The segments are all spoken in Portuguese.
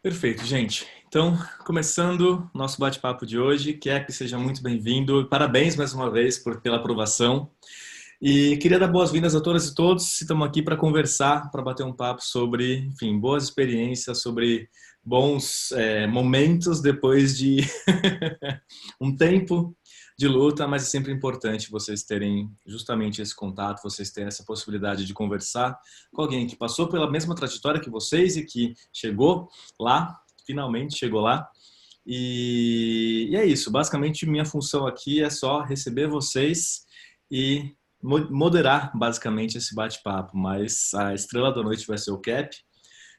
Perfeito, gente. Então, começando nosso bate-papo de hoje, Cap, seja muito bem-vindo. Parabéns mais uma vez pela aprovação. E queria dar boas-vindas a todas e todos. Estamos aqui para conversar, para bater um papo sobre, enfim, boas experiências, sobre bons momentos depois de um tempo de luta, mas é sempre importante vocês terem justamente esse contato, vocês terem essa possibilidade de conversar com alguém que passou pela mesma trajetória que vocês e que chegou lá, finalmente chegou lá. E é isso. Basicamente, minha função aqui é só receber vocês e moderar basicamente esse bate-papo. Mas a estrela da noite vai ser o Cap.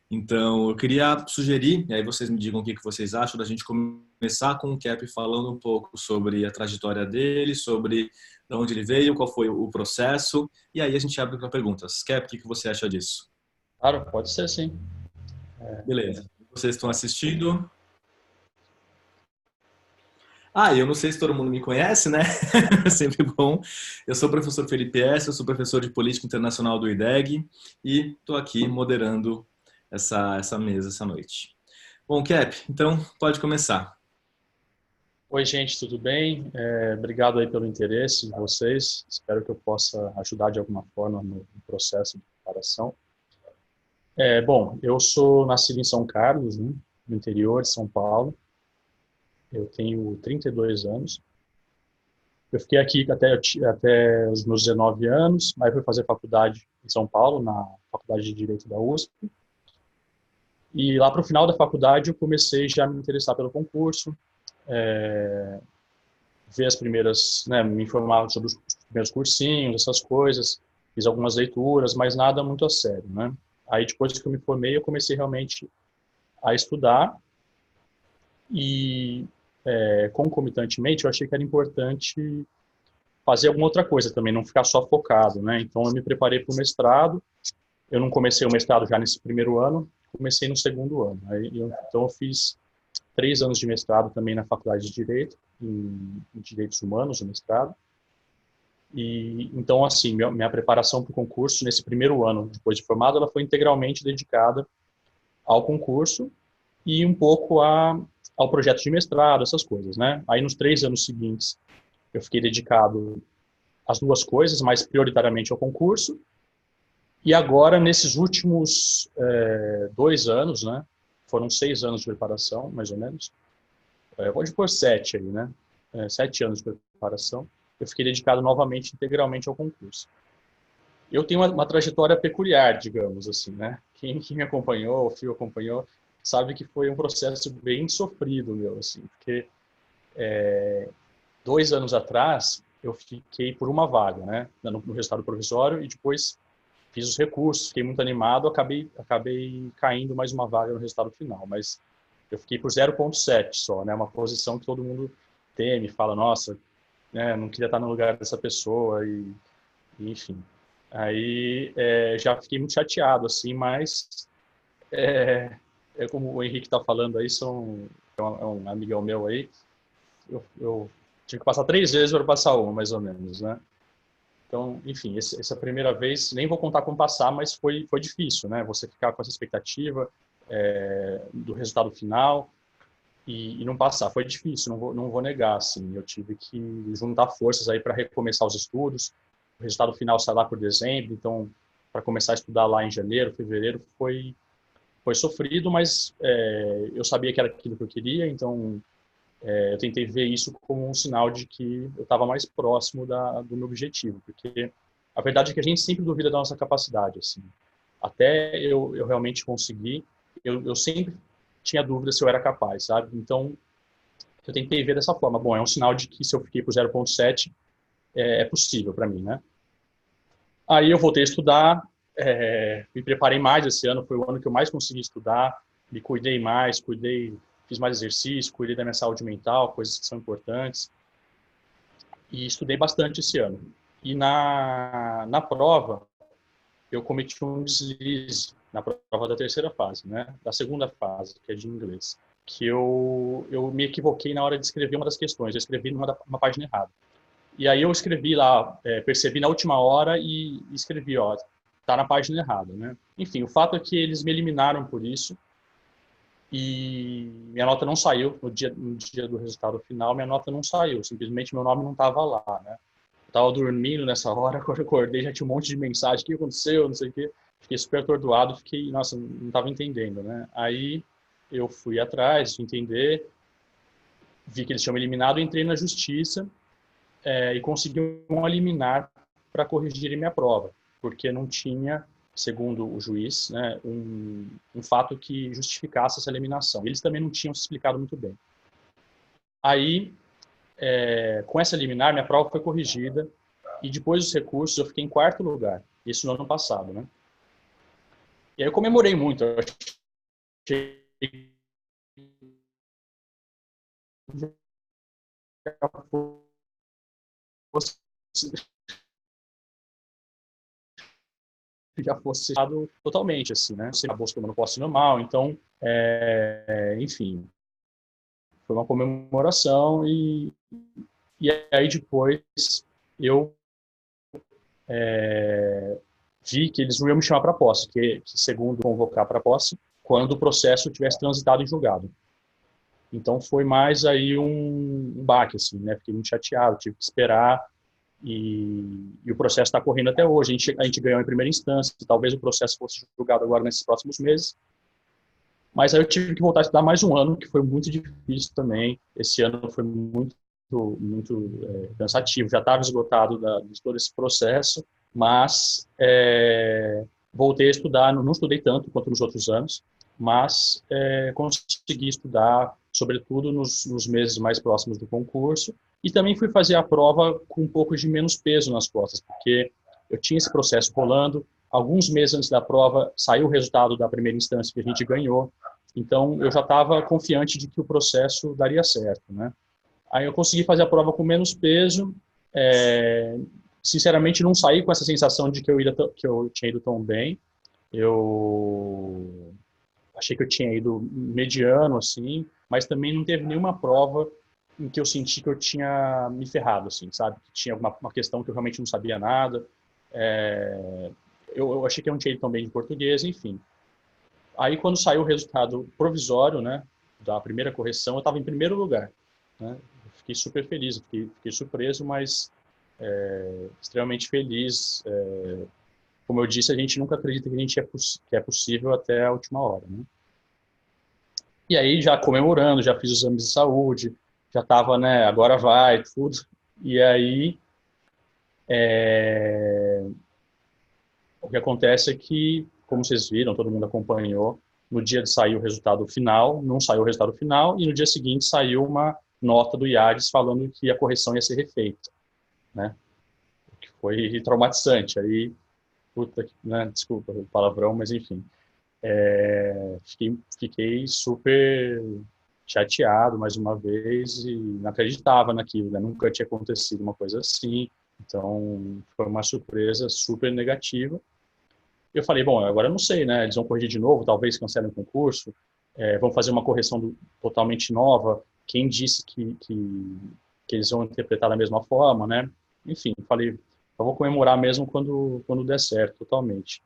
Então, eu queria sugerir, e aí vocês me digam o que vocês acham, da gente começar com o Cap falando um pouco sobre a trajetória dele, sobre de onde ele veio, qual foi o processo, e aí a gente abre para perguntas. Cap, o que você acha disso? Claro, pode ser sim. Beleza. Vocês estão assistindo? Ah, eu não sei se todo mundo me conhece, né? Sempre bom. Eu sou o professor Felipe S., eu sou professor de Política Internacional do IDEG e estou aqui moderando essa mesa essa noite. Bom, Cap, então pode começar. Oi, gente, tudo bem? Obrigado aí pelo interesse de vocês. Espero que eu possa ajudar de alguma forma no processo de preparação. Bom, eu sou nascido em São Carlos, né, no interior de São Paulo. Eu tenho 32 anos. Eu fiquei aqui até os meus 19 anos, aí fui fazer faculdade em São Paulo, na Faculdade de Direito da USP. E lá para o final da faculdade eu comecei já a me interessar pelo concurso, ver as primeiras, né, me informar sobre os primeiros cursinhos, essas coisas, fiz algumas leituras, mas nada muito a sério, né? Aí depois que eu me formei, eu comecei realmente a estudar e concomitantemente eu achei que era importante fazer alguma outra coisa também, não ficar só focado, né? Então eu me preparei para o mestrado. Eu não comecei o mestrado já nesse primeiro ano, comecei no segundo ano. Então eu fiz 3 anos de mestrado também na Faculdade de Direito, em Direitos Humanos, o mestrado. E então, assim, minha preparação para o concurso nesse primeiro ano, depois de formado, ela foi integralmente dedicada ao concurso e um pouco ao projeto de mestrado, essas coisas, né? Aí, nos 3 anos seguintes, eu fiquei dedicado às duas coisas, mas prioritariamente ao concurso. E agora, nesses últimos 2 anos, né? Foram 6 anos de preparação, mais ou menos. Pode pôr 7 aí, né? 7 anos de preparação. Eu fiquei dedicado novamente, integralmente ao concurso. Eu tenho uma trajetória peculiar, digamos assim, né? Quem me acompanhou, o Fio acompanhou, sabe que foi um processo bem sofrido, meu, assim, porque 2 anos atrás eu fiquei por uma vaga, né? No resultado provisório e depois fiz os recursos, fiquei muito animado, acabei caindo mais uma vaga no resultado final, mas eu fiquei por 0,7 só, né? Uma posição que todo mundo teme, fala, nossa, né? Não queria estar no lugar dessa pessoa e enfim. Aí já fiquei muito chateado, assim, mas como o Henrique está falando aí, é um amigão meu aí, eu tive que passar 3 vezes para passar uma, mais ou menos, né? Então, enfim, essa primeira vez, nem vou contar como passar, mas foi difícil, né? Você ficar com essa expectativa do resultado final e não passar. Foi difícil, não vou negar, assim. Eu tive que juntar forças aí para recomeçar os estudos. O resultado final sai lá por dezembro, então, para começar a estudar lá em janeiro, fevereiro, foi sofrido, mas eu sabia que era aquilo que eu queria, então eu tentei ver isso como um sinal de que eu estava mais próximo do meu objetivo, porque a verdade é que a gente sempre duvida da nossa capacidade, assim. Até eu realmente conseguir, eu sempre tinha dúvida se eu era capaz, sabe? Então, eu tentei ver dessa forma. Bom, é um sinal de que se eu fiquei por 0,7, é possível para mim, né? Aí eu voltei a estudar, me preparei mais esse ano, foi o ano que eu mais consegui estudar, me cuidei mais, fiz mais exercício, cuidei da minha saúde mental, coisas que são importantes, e estudei bastante esse ano. E na prova, eu cometi um deslize, na prova da terceira fase, né? Da segunda fase, que é de inglês, que eu me equivoquei na hora de escrever uma das questões, eu escrevi uma página errada. E aí eu escrevi lá, percebi na última hora e escrevi, ó, tá na página errada, né? Enfim, o fato é que eles me eliminaram por isso. e minha nota não saiu no dia do resultado final, minha nota não saiu, simplesmente meu nome não estava lá, né? Eu estava dormindo nessa hora, quando eu acordei já tinha um monte de mensagem, o que aconteceu, não sei o quê. Fiquei super atordoado, fiquei, nossa, não estava entendendo, né? Aí eu fui atrás de entender, vi que eles tinham me eliminado, entrei na justiça e consegui um liminar para corrigir minha prova, porque não tinha, segundo o juiz, né, um fato que justificasse essa eliminação. Eles também não tinham se explicado muito bem. Aí, com essa liminar, minha prova foi corrigida e depois dos recursos eu fiquei em quarto lugar, isso no ano passado, né? E aí eu comemorei muito, eu achei que já fosse fechado totalmente, assim, né? Você acabou se tomando posse normal, então, enfim, foi uma comemoração e aí depois eu vi que eles não iam me chamar para posse, que segundo convocar para posse, quando o processo tivesse transitado em julgado. Então foi mais aí um baque, assim, né? Fiquei muito chateado, tive que esperar e o processo está correndo até hoje. A gente ganhou em primeira instância, talvez o processo fosse julgado agora nesses próximos meses, mas aí eu tive que voltar a estudar mais um ano, que foi muito difícil também. Esse ano foi muito cansativo. Já estava esgotado de todo esse processo, mas voltei a estudar. Não estudei tanto quanto nos outros anos, mas consegui estudar, sobretudo nos meses mais próximos do concurso. E também fui fazer a prova com um pouco de menos peso nas costas, porque eu tinha esse processo rolando. Alguns meses antes da prova, saiu o resultado da primeira instância que a gente ganhou. Então, eu já estava confiante de que o processo daria certo, né? Aí eu consegui fazer a prova com menos peso. Sinceramente, não saí com essa sensação de que eu tinha ido tão bem. Eu achei que eu tinha ido mediano, assim, mas também não teve nenhuma prova em que eu senti que eu tinha me ferrado, assim, sabe? Que tinha uma questão que eu realmente não sabia nada. Eu achei que eu não tinha ido tão bem de português, enfim. Aí, quando saiu o resultado provisório, né, da primeira correção, eu estava em primeiro lugar, né? Eu fiquei super feliz, fiquei surpreso, mas extremamente feliz. Como eu disse, a gente nunca acredita que a gente que é possível até a última hora, né? E aí, já comemorando, já fiz os exames de saúde, já estava, né, agora vai, tudo. E aí, o que acontece é que, como vocês viram, todo mundo acompanhou, no dia de sair o resultado final, não saiu o resultado final, e no dia seguinte saiu uma nota do IADES falando que a correção ia ser refeita, né? O que foi traumatizante. Aí, puta, né? Desculpa o palavrão, mas enfim. Fiquei super chateado mais uma vez e não acreditava naquilo, né? Nunca tinha acontecido uma coisa assim. Então, foi uma surpresa super negativa. Eu falei, bom, agora eu não sei, né? Eles vão corrigir de novo, talvez cancelem o concurso, vão fazer uma correção totalmente nova. Quem disse que eles vão interpretar da mesma forma, né? Enfim, falei, eu vou comemorar mesmo quando der certo, totalmente.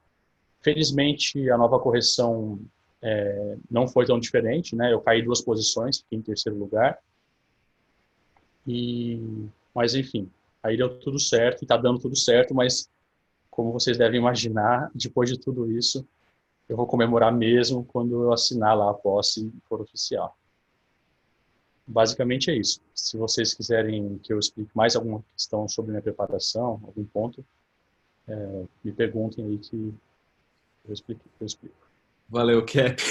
Felizmente, a nova correção não foi tão diferente, né? Eu caí 2 posições, fiquei em terceiro lugar. Mas, enfim, aí deu tudo certo, e está dando tudo certo, mas, como vocês devem imaginar, depois de tudo isso, eu vou comemorar mesmo quando eu assinar lá a posse e for oficial. Basicamente é isso. Se vocês quiserem que eu explique mais alguma questão sobre minha preparação, algum ponto, me perguntem aí que eu explico. Valeu, Cap.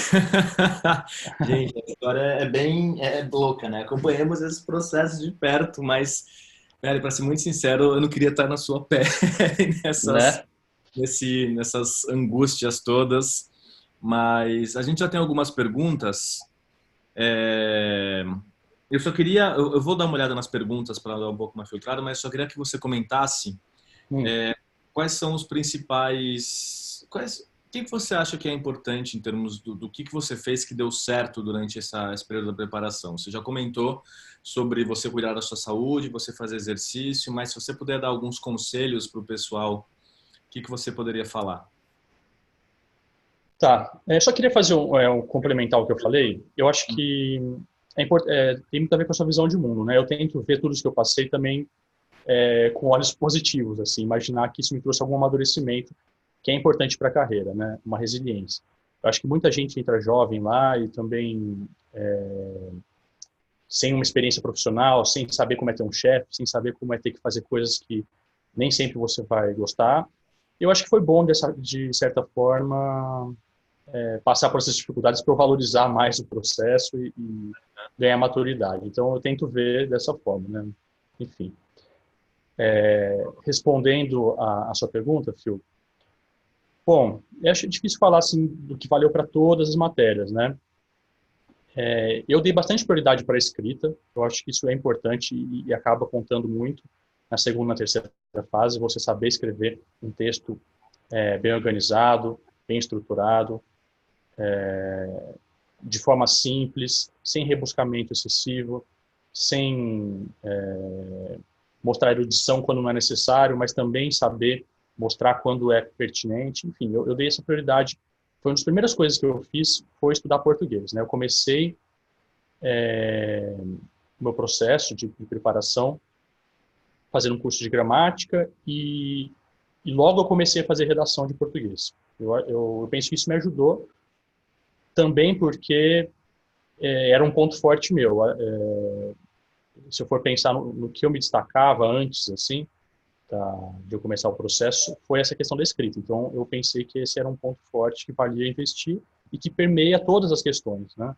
Gente, a história é bem louca, né? Acompanhamos esse processo de perto, mas, velho, para ser muito sincero, eu não queria estar na sua pele Né? nessas angústias todas. Mas a gente já tem algumas perguntas. É, Eu só queria, eu vou dar uma olhada nas perguntas para dar um pouco uma filtrada, mas só queria que você comentasse Hum. quais são os principais, o que você acha que é importante em termos do que você fez que deu certo durante esse período da preparação? Você já comentou sobre você cuidar da sua saúde, você fazer exercício, mas se você puder dar alguns conselhos para o pessoal, o que você poderia falar? Tá. Só queria fazer um complementar o que eu falei. Eu acho que tem muito a ver com a sua visão de mundo, né? Eu tento ver tudo isso que eu passei também com olhos positivos, assim, imaginar que isso me trouxe algum amadurecimento que é importante para a carreira, né? Uma resiliência. Eu acho que muita gente entra jovem lá e também sem uma experiência profissional, sem saber como é ter um chefe, sem saber como é ter que fazer coisas que nem sempre você vai gostar. Eu acho que foi bom, de certa forma, passar por essas dificuldades para eu valorizar mais o processo e ganhar maturidade. Então, eu tento ver dessa forma, né? Enfim. Respondendo a sua pergunta, Phil, bom, eu acho difícil falar assim do que valeu para todas as matérias, né? Eu dei bastante prioridade para a escrita, eu acho que isso é importante e acaba contando muito na segunda e na terceira fase, você saber escrever um texto bem organizado, bem estruturado, de forma simples, sem rebuscamento excessivo, sem mostrar erudição quando não é necessário, mas também saber mostrar quando é pertinente. Enfim, eu dei essa prioridade. Foi uma das primeiras coisas que eu fiz, foi estudar português, né? Eu comecei o meu processo de preparação fazendo um curso de gramática e logo eu comecei a fazer redação de português. Eu penso que isso me ajudou também porque era um ponto forte meu. Se eu for pensar no que eu me destacava antes, assim, de eu começar o processo, foi essa questão da escrita. Então, eu pensei que esse era um ponto forte que valia investir e que permeia todas as questões, né?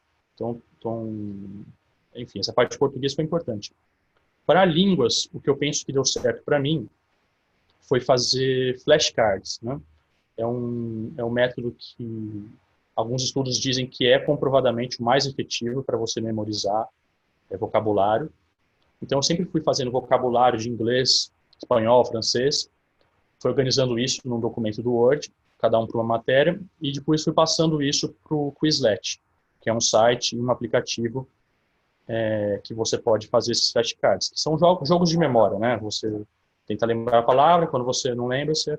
Enfim, essa parte de português foi importante. Para línguas, o que eu penso que deu certo para mim foi fazer flashcards, né? É um método que alguns estudos dizem que é comprovadamente o mais efetivo para você memorizar vocabulário. Então, eu sempre fui fazendo vocabulário de inglês, espanhol, francês, fui organizando isso num documento do Word, cada um para uma matéria, e depois fui passando isso para o Quizlet, que é um site e um aplicativo que você pode fazer esses flashcards, que são jogos de memória, né? Você tenta lembrar a palavra, quando você não lembra, você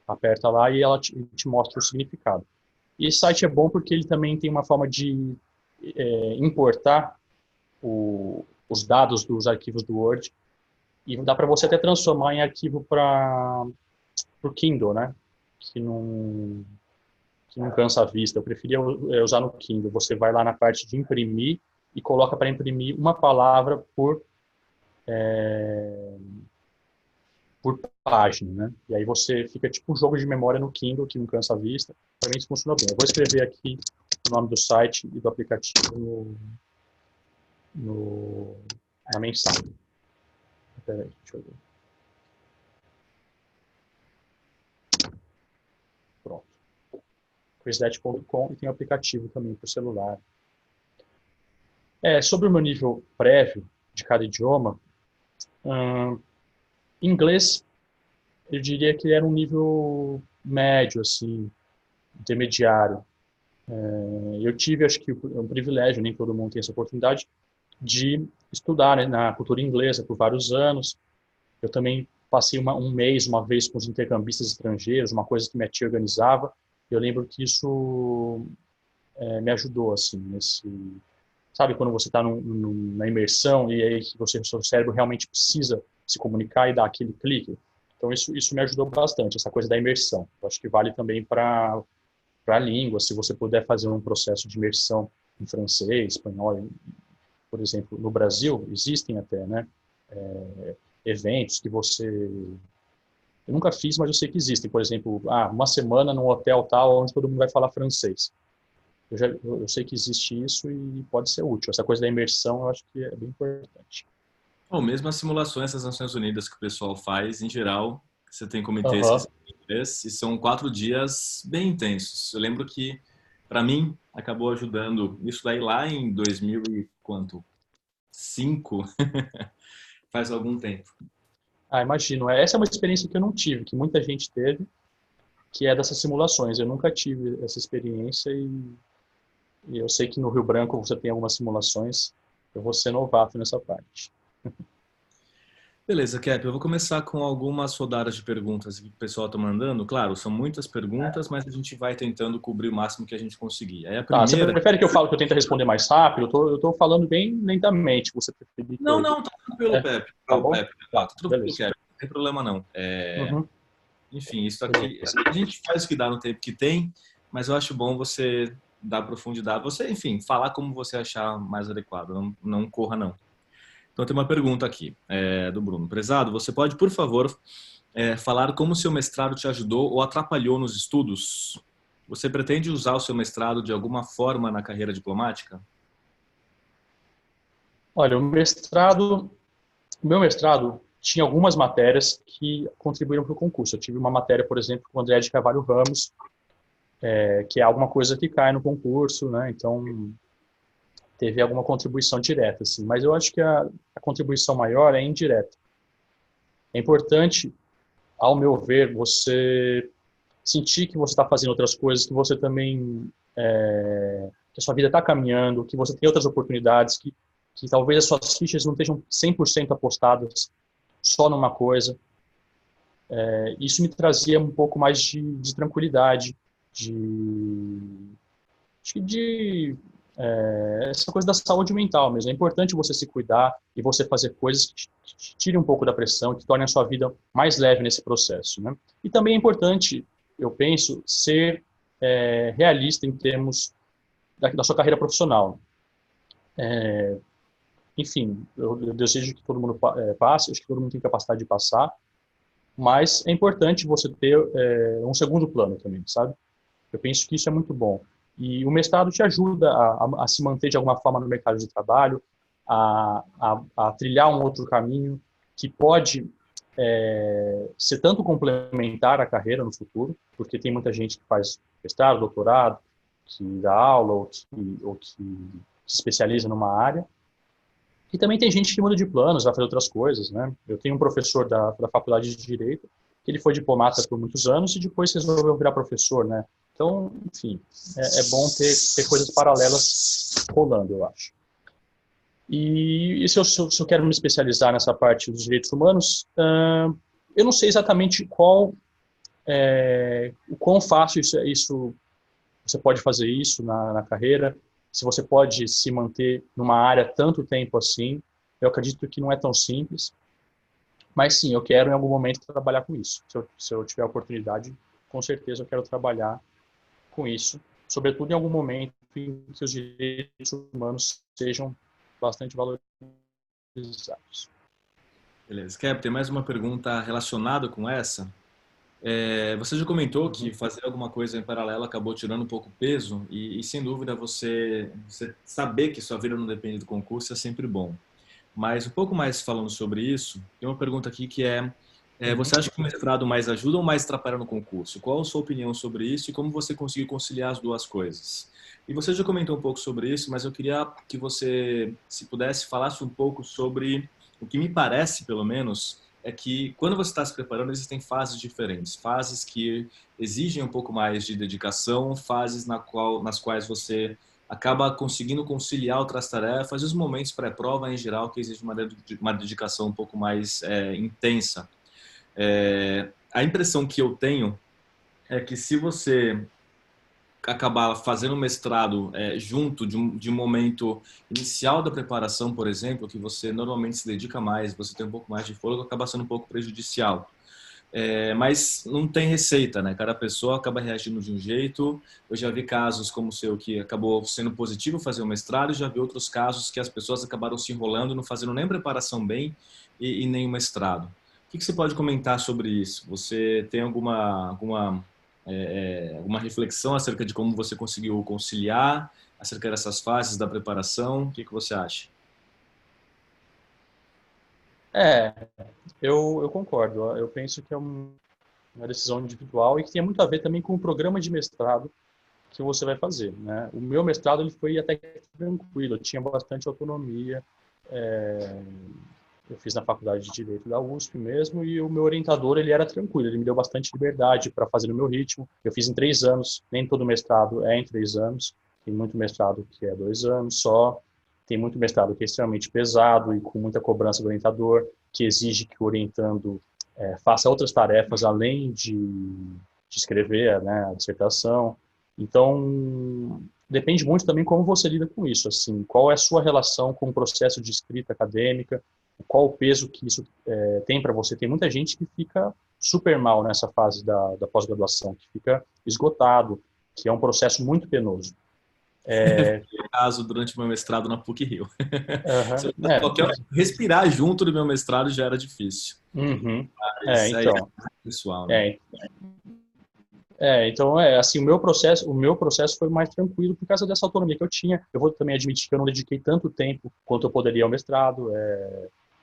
aperta lá e ela te mostra o significado. E esse site é bom porque ele também tem uma forma de importar os dados dos arquivos do Word e dá para você até transformar em arquivo para o Kindle, né? Que não cansa a vista. Eu preferia usar no Kindle. Você vai lá na parte de imprimir e coloca para imprimir uma palavra por página, né? E aí você fica tipo um jogo de memória no Kindle que não cansa a vista. Para mim isso funciona bem. Eu vou escrever aqui o nome do site e do aplicativo na mensagem. Peraí, deixa eu ver. Pronto. Quizlet.com e tem o aplicativo também para o celular. Sobre o meu nível prévio de cada idioma, inglês, eu diria que era um nível médio, assim, intermediário. Eu tive, acho que, um privilégio, nem todo mundo tem essa oportunidade, de estudar, né, na cultura inglesa por vários anos. Eu também passei um mês, uma vez, com os intercambistas estrangeiros, uma coisa que minha tia organizava. Eu lembro que isso me ajudou, assim, sabe, quando você está na imersão e aí o seu cérebro realmente precisa se comunicar e dar aquele clique. Então, isso me ajudou bastante, essa coisa da imersão. Eu acho que vale também para a língua, se você puder fazer um processo de imersão em francês, espanhol, por exemplo, no Brasil, existem até, né, eventos que você... Eu nunca fiz, mas eu sei que existem. Por exemplo, uma semana num hotel tal, onde todo mundo vai falar francês. Eu sei que existe isso e pode ser útil. Essa coisa da imersão eu acho que é bem importante. Ou mesmo as simulações das Nações Unidas que o pessoal faz, em geral, você tem comitês que Aham. são em inglês e são 4 dias bem intensos. Eu lembro que, para mim, acabou ajudando isso daí lá em 2000 e quanto? 5, faz algum tempo. Imagino. Essa é uma experiência que eu não tive, que muita gente teve, que é dessas simulações. Eu nunca tive essa experiência e eu sei que no Rio Branco você tem algumas simulações. Eu vou ser novato nessa parte. Beleza, Cap, eu vou começar com algumas rodadas de perguntas que o pessoal está mandando. Claro, são muitas perguntas, mas a gente vai tentando cobrir o máximo que a gente conseguir. Aí a Tá, você primeira... prefere que eu fale que eu tente responder mais rápido? Eu tô falando bem lentamente. Você preferir que Não, eu... não, tá tranquilo, É, Pepe. tá Ô, bom? Pepe, tá Tá, tranquilo, beleza. Cap, não tem problema não. Uhum, Enfim, isso aqui, beleza. a gente faz o que dá no tempo que tem, mas eu acho bom você dar profundidade, você, enfim, falar como você achar mais adequado, não corra não. Então tem uma pergunta aqui, do Bruno. Prezado, você pode, por favor, falar como seu mestrado te ajudou ou atrapalhou nos estudos? Você pretende usar o seu mestrado de alguma forma na carreira diplomática? Olha, o meu mestrado tinha algumas matérias que contribuíram para o concurso. Eu tive uma matéria, por exemplo, com o André de Carvalho Ramos, que é alguma coisa que cai no concurso, né? Então, teve alguma contribuição direta, assim. Mas eu acho que a contribuição maior é indireta. É importante, ao meu ver, você sentir que você está fazendo outras coisas, que você também, que a sua vida está caminhando, que você tem outras oportunidades, que talvez as suas fichas não estejam 100% apostadas só numa coisa. Isso me trazia um pouco mais de tranquilidade, de, de essa coisa da saúde mental mesmo. É importante você se cuidar e você fazer coisas que te tirem um pouco da pressão, que tornem a sua vida mais leve nesse processo, né? E também é importante, eu penso, ser realista em termos da sua carreira profissional. Enfim, eu desejo que todo mundo passe, acho que todo mundo tem capacidade de passar, mas é importante você ter um segundo plano também, sabe? Eu penso que isso é muito bom. E o mestrado te ajuda a se manter de alguma forma no mercado de trabalho, a trilhar um outro caminho que pode ser tanto complementar à carreira no futuro, porque tem muita gente que faz mestrado, doutorado, que dá aula ou que se especializa numa área. E também tem gente que muda de planos, vai fazer outras coisas, né? Eu tenho um professor da faculdade de Direito, que ele foi diplomata por muitos anos e depois resolveu virar professor, né? Então, enfim, é bom ter coisas paralelas rolando, eu acho. E se eu quero me especializar nessa parte dos direitos humanos, eu não sei exatamente o quão fácil isso você pode fazer isso na carreira, se você pode se manter numa área tanto tempo assim. Eu acredito que não é tão simples, mas sim, eu quero em algum momento trabalhar com isso. Se eu tiver a oportunidade, com certeza eu quero trabalhar com isso, sobretudo em algum momento em que os direitos humanos sejam bastante valorizados. Beleza. Cap, tem mais uma pergunta relacionada com essa. Você já comentou que Uhum. fazer alguma coisa em paralelo acabou tirando um pouco peso e sem dúvida você saber que sua vida não depende do concurso é sempre bom. Mas um pouco mais falando sobre isso, tem uma pergunta aqui que Uhum. você acha que o mestrado mais ajuda ou mais atrapalha no concurso? Qual a sua opinião sobre isso e como você conseguiu conciliar as duas coisas? E você já comentou um pouco sobre isso, mas eu queria que você, se pudesse, falasse um pouco sobre o que me parece, pelo menos, é que quando você está se preparando, existem fases diferentes. Fases que exigem um pouco mais de dedicação, fases nas quais você acaba conseguindo conciliar outras tarefas e os momentos pré-prova, em geral, que exige uma dedicação um pouco mais intensa. A impressão que eu tenho é que se você acabar fazendo um mestrado junto de um momento inicial da preparação, por exemplo, que você normalmente se dedica mais, você tem um pouco mais de fôlego, acaba sendo um pouco prejudicial. Mas não tem receita, né? Cada pessoa acaba reagindo de um jeito. Eu já vi casos como o seu que acabou sendo positivo fazer o mestrado, já vi outros casos que as pessoas acabaram se enrolando, não fazendo nem preparação bem e nem o mestrado. O que você pode comentar sobre isso? Você tem alguma reflexão acerca de como você conseguiu conciliar, acerca dessas fases da preparação? O que você acha? É, eu concordo. Eu penso que é uma decisão individual e que tem muito a ver também com o programa de mestrado que você vai fazer, né? O meu mestrado ele foi até que tranquilo, eu tinha bastante autonomia. é, eu fiz na faculdade de Direito da USP mesmo e o meu orientador ele era tranquilo, ele me deu bastante liberdade para fazer no meu ritmo. Eu fiz em 3 anos, nem todo mestrado é em 3 anos, tem muito mestrado que é 2 anos só, tem muito mestrado que é extremamente pesado e com muita cobrança do orientador. que exige que o orientando faça outras tarefas além de escrever, né, a dissertação. Então, depende muito também como você lida com isso, assim, qual é a sua relação com o processo de escrita acadêmica, qual o peso que isso tem para você. Tem muita gente que fica super mal nessa fase da pós-graduação, que fica esgotado, que é um processo muito penoso. Caso durante o meu mestrado na PUC-Rio. Pois é. Respirar junto do meu mestrado já era difícil. Uhum. Mas aí Então, é pessoal, né? é, então, assim, o meu processo foi mais tranquilo por causa dessa autonomia que eu tinha. Eu vou também admitir que eu não dediquei tanto tempo quanto eu poderia ao mestrado.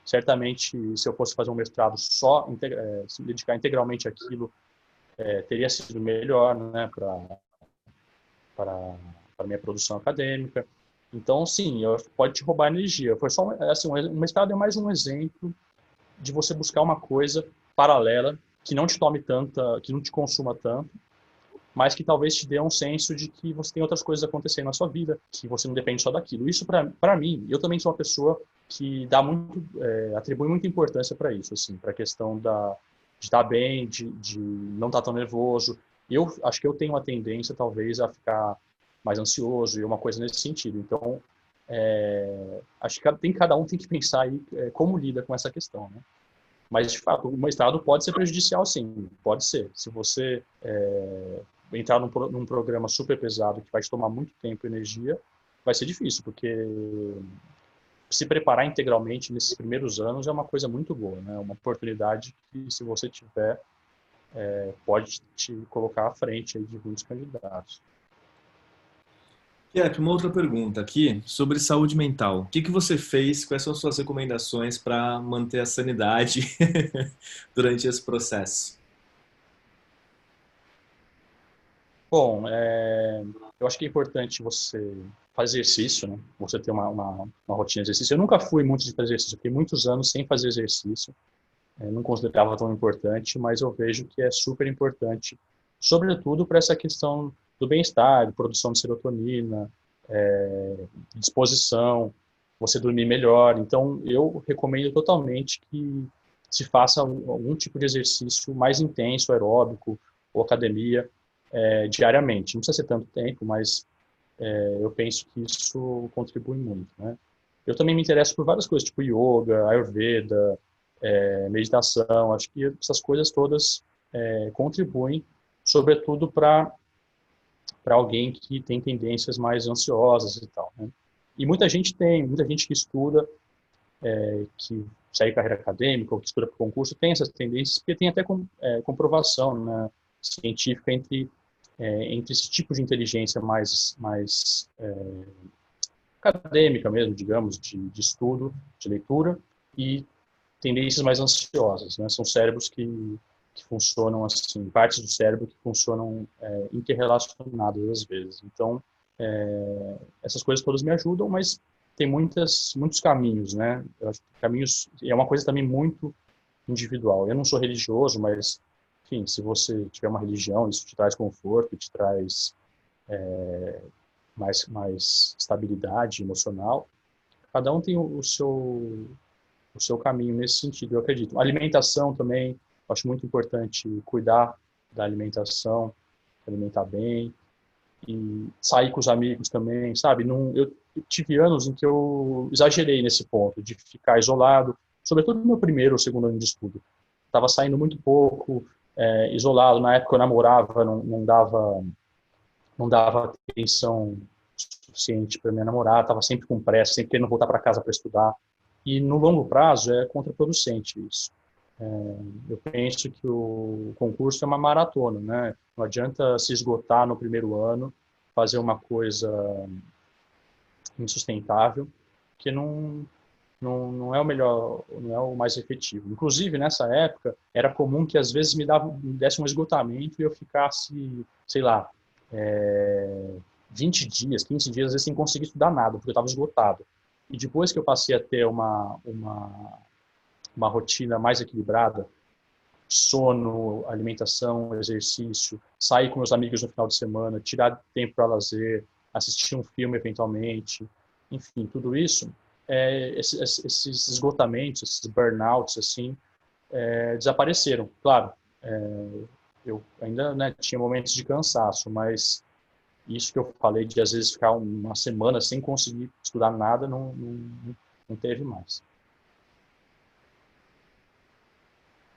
Certamente, se eu fosse fazer um mestrado só, se dedicar integralmente àquilo, teria sido melhor, né, para minha produção acadêmica. Então, sim, pode te roubar energia. Foi só, assim, um mestrado é mais um exemplo de você buscar uma coisa paralela que não te tome tanta, que não te consuma tanto, mas que talvez te dê um senso de que você tem outras coisas acontecendo na sua vida, que você não depende só daquilo. Isso, para mim, eu também sou uma pessoa que dá muito, atribui muita importância para isso, assim, para a questão de estar bem, de não estar tão nervoso. Eu acho que eu tenho uma tendência, talvez, a ficar mais ansioso e uma coisa nesse sentido. Então, acho que cada um tem que pensar aí como lida com essa questão, né? Mas, de fato, o mestrado pode ser prejudicial, sim. Pode ser. Se você entrar num programa super pesado que vai te tomar muito tempo e energia, vai ser difícil, porque se preparar integralmente nesses primeiros anos é uma coisa muito boa, né? Uma oportunidade que, se você tiver, pode te colocar à frente aí de muitos candidatos. Kiep, uma outra pergunta aqui sobre saúde mental. O que que você fez? Quais são as suas recomendações para manter a sanidade durante esse processo? Bom, eu acho que é importante você fazer exercício, né? Você ter uma rotina de exercício. Eu nunca fui muito de fazer exercício, eu fiquei muitos anos sem fazer exercício. Não considerava tão importante, mas eu vejo que é super importante, sobretudo para essa questão do bem-estar, de produção de serotonina, disposição, você dormir melhor. Então, eu recomendo totalmente que se faça algum tipo de exercício mais intenso, aeróbico ou academia, diariamente. Não precisa ser tanto tempo, mas eu penso que isso contribui muito, né? Eu também me interesso por várias coisas, tipo yoga, ayurveda, meditação. Acho que essas coisas todas contribuem, sobretudo para alguém que tem tendências mais ansiosas e tal, né? E muita gente que estuda, que segue carreira acadêmica ou que estuda para concurso, tem essas tendências, porque tem até comprovação, né, científica entre esse tipo de inteligência mais acadêmica mesmo, digamos, de estudo, de leitura, e tendências mais ansiosas, né? São cérebros que funcionam assim, partes do cérebro que funcionam interrelacionadas às vezes. Então, essas coisas todas me ajudam, mas tem muitos caminhos, né? Eu acho que caminhos é uma coisa também muito individual. Eu não sou religioso, mas, enfim, se você tiver uma religião, isso te traz conforto, te traz mais estabilidade emocional. Cada um tem o seu caminho nesse sentido, eu acredito. A alimentação também, eu acho muito importante cuidar da alimentação, alimentar bem, e sair com os amigos também, sabe? Eu tive anos em que eu exagerei nesse ponto, de ficar isolado, sobretudo no meu primeiro ou segundo ano de estudo. Estava saindo muito pouco, isolado. Na época eu namorava, não dava atenção suficiente para minha namorada, estava sempre com pressa, sempre querendo voltar para casa para estudar. E no longo prazo é contraproducente isso. Eu penso que o concurso é uma maratona, né? Não adianta se esgotar no primeiro ano, fazer uma coisa insustentável, que não é o melhor, não é o mais efetivo. Inclusive, nessa época, era comum que às vezes me desse um esgotamento e eu ficasse, sei lá, 20 dias, 15 dias, às vezes sem conseguir estudar nada, porque eu estava esgotado. E depois que eu passei a ter uma rotina mais equilibrada, sono, alimentação, exercício, sair com meus amigos no final de semana, tirar tempo para lazer, assistir um filme eventualmente, enfim, tudo isso, esses esgotamentos, esses burnouts, assim, desapareceram. Claro, eu ainda, né, tinha momentos de cansaço, mas isso que eu falei de às vezes ficar uma semana sem conseguir estudar nada, não teve mais.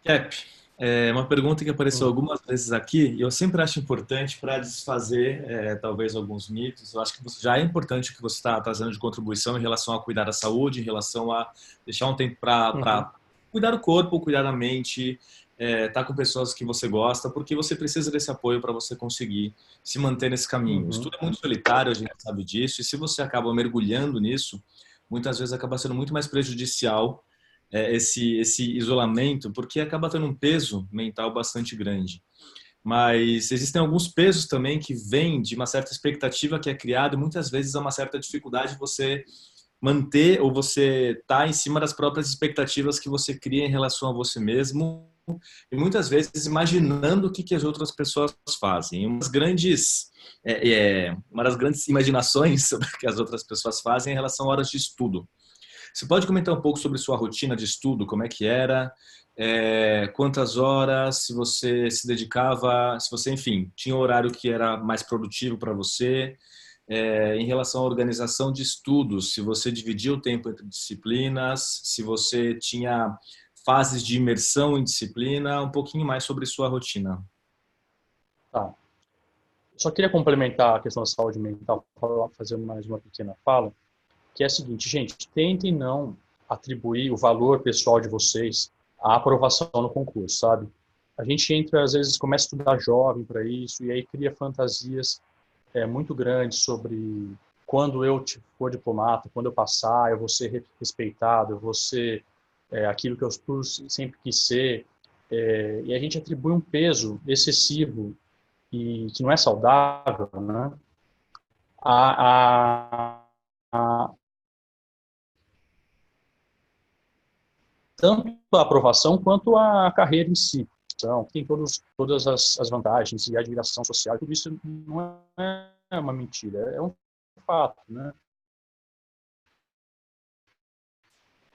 Cap, é uma pergunta que apareceu Hum. algumas vezes aqui e eu sempre acho importante para desfazer talvez alguns mitos. Eu acho que já é importante o que você está trazendo de contribuição em relação a cuidar da saúde, em relação a deixar um tempo Uhum. para cuidar do corpo, cuidar da mente, estar com pessoas que você gosta, porque você precisa desse apoio para você conseguir se manter nesse caminho. O Uhum. estudo é muito solitário, a gente sabe disso, e se você acaba mergulhando nisso, muitas vezes acaba sendo muito mais prejudicial esse isolamento, porque acaba tendo um peso mental bastante grande. Mas existem alguns pesos também que vêm de uma certa expectativa que é criada e muitas vezes há uma certa dificuldade de você manter ou você estar em cima das próprias expectativas que você cria em relação a você mesmo e muitas vezes imaginando o que as outras pessoas fazem. Uma das grandes imaginações sobre o que as outras pessoas fazem é em relação a horas de estudo. Você pode comentar um pouco sobre sua rotina de estudo, como é que era, quantas horas, se você se dedicava, se você, enfim, tinha um horário que era mais produtivo para você, em relação à organização de estudos, se você dividia o tempo entre disciplinas, se você tinha fases de imersão em disciplina, um pouquinho mais sobre sua rotina. Tá. Só queria complementar a questão da saúde mental, fazer mais uma pequena fala, que é a seguinte, gente, tentem não atribuir o valor pessoal de vocês à aprovação no concurso, sabe? A gente entra, às vezes, começa a estudar jovem para isso, e aí cria fantasias muito grandes sobre quando eu for diplomata, quando eu passar, eu vou ser respeitado, eu vou ser aquilo que eu sempre quis ser, e a gente atribui um peso excessivo e que não é saudável, né? A, a, tanto a aprovação quanto a carreira em si. Então, tem todas as vantagens e a admiração social, tudo isso não é uma mentira, é um fato, né?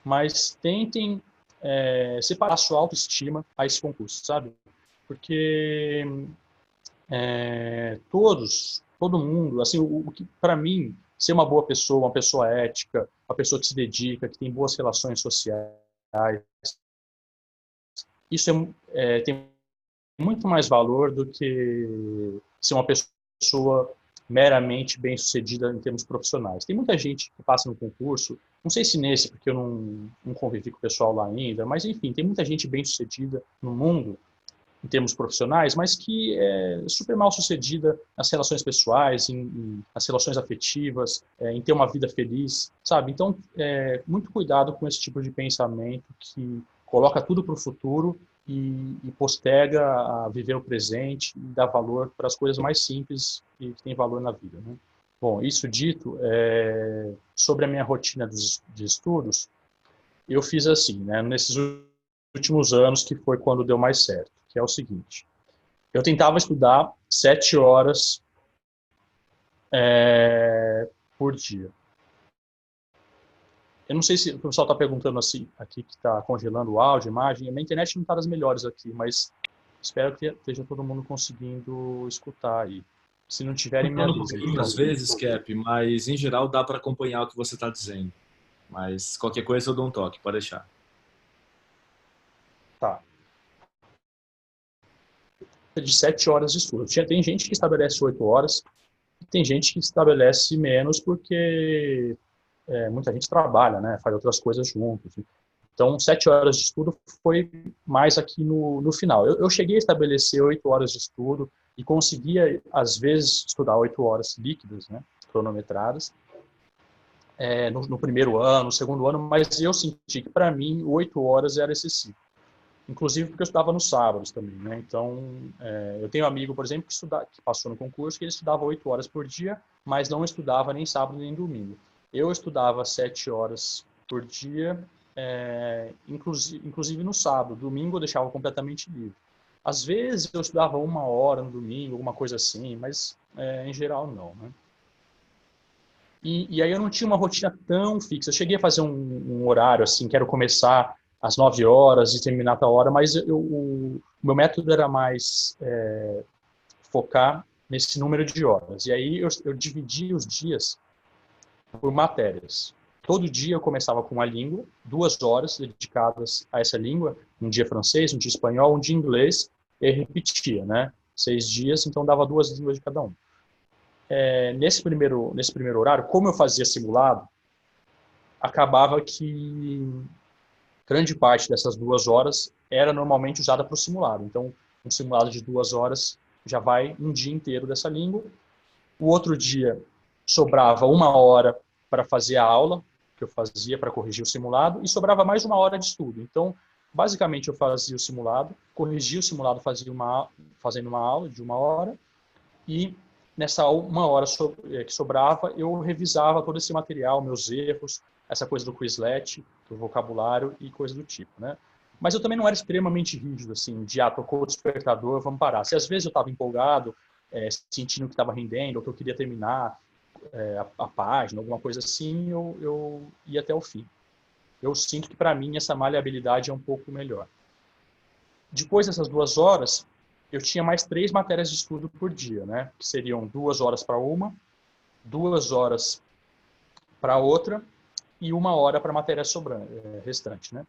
Mas tentem separar a sua autoestima a esse concurso, sabe? Porque todo mundo, assim, o que para mim ser uma boa pessoa, uma pessoa ética, uma pessoa que se dedica, que tem boas relações sociais, isso tem muito mais valor do que ser uma pessoa meramente bem-sucedida em termos profissionais. Tem muita gente que passa no concurso, não sei se nesse, porque eu não convivi com o pessoal lá ainda, mas enfim, tem muita gente bem-sucedida no mundo em termos profissionais, mas que é super mal sucedida nas relações pessoais, nas relações afetivas, em ter uma vida feliz, sabe? Então, muito cuidado com esse tipo de pensamento que coloca tudo para o futuro e posterga a viver o presente e dá valor para as coisas mais simples e que têm valor na vida, né? Bom, isso dito, sobre a minha rotina de estudos, eu fiz assim, né? Nesses últimos anos, que foi quando deu mais certo, que é o seguinte: eu tentava estudar 7 horas por dia. Eu não sei se o pessoal está perguntando assim, aqui que está congelando o áudio, a imagem. A minha internet não está das melhores aqui, mas espero que esteja todo mundo conseguindo escutar aí. Se não tiverem, me Falando um avisem, por pouquinho às favor. vezes, Cap, mas em geral dá para acompanhar o que você está dizendo. Mas qualquer coisa eu dou um toque, pode deixar. Tá. De 7 horas de estudo. Tem gente que estabelece 8 horas, e tem gente que estabelece menos porque muita gente trabalha, né? Faz outras coisas juntos. Então, 7 horas de estudo foi mais aqui no final. Eu cheguei a estabelecer 8 horas de estudo e conseguia, às vezes, estudar 8 horas líquidas, né? Cronometradas, no primeiro ano, no segundo ano, mas eu senti que, para mim, 8 horas era excessivo. Inclusive porque eu estudava nos sábados também, né? Então, eu tenho um amigo, por exemplo, que passou no concurso, que ele estudava 8 horas por dia, mas não estudava nem sábado nem domingo. Eu estudava 7 horas por dia, inclusive no sábado. Domingo eu deixava completamente livre. Às vezes eu estudava 1 hora no domingo, alguma coisa assim, mas em geral não, né? E aí eu não tinha uma rotina tão fixa. Eu cheguei a fazer um horário, assim, quero começar às 9 horas e terminar a tal hora, mas o meu método era mais focar nesse número de horas. E aí eu dividi os dias por matérias. Todo dia eu começava com uma língua, 2 horas dedicadas a essa língua, um dia francês, um dia espanhol, um dia inglês, e repetia, né? 6 dias, então dava 2 línguas de cada um. Nesse primeiro horário, como eu fazia simulado, acabava que grande parte dessas 2 horas era normalmente usada para o simulado. Então, um simulado de 2 horas já vai um dia inteiro dessa língua. O outro dia sobrava 1 hora para fazer a aula, que eu fazia para corrigir o simulado, e sobrava mais 1 hora de estudo. Então, basicamente, eu fazia o simulado, corrigia o simulado fazendo uma aula de 1 hora, e nessa 1 hora que sobrava, eu revisava todo esse material, meus erros, essa coisa do Quizlet, do vocabulário e coisa do tipo, né? Mas eu também não era extremamente rígido, assim, de, tocou o despertador, vamos parar. Se às vezes eu estava empolgado, sentindo que estava rendendo, ou que eu queria terminar a página, alguma coisa assim, eu ia até o fim. Eu sinto que, para mim, essa maleabilidade é um pouco melhor. Depois dessas 2 horas, eu tinha mais 3 matérias de estudo por dia, né? Que seriam 2 horas para uma, 2 horas para outra e 1 hora para a matéria restante, né?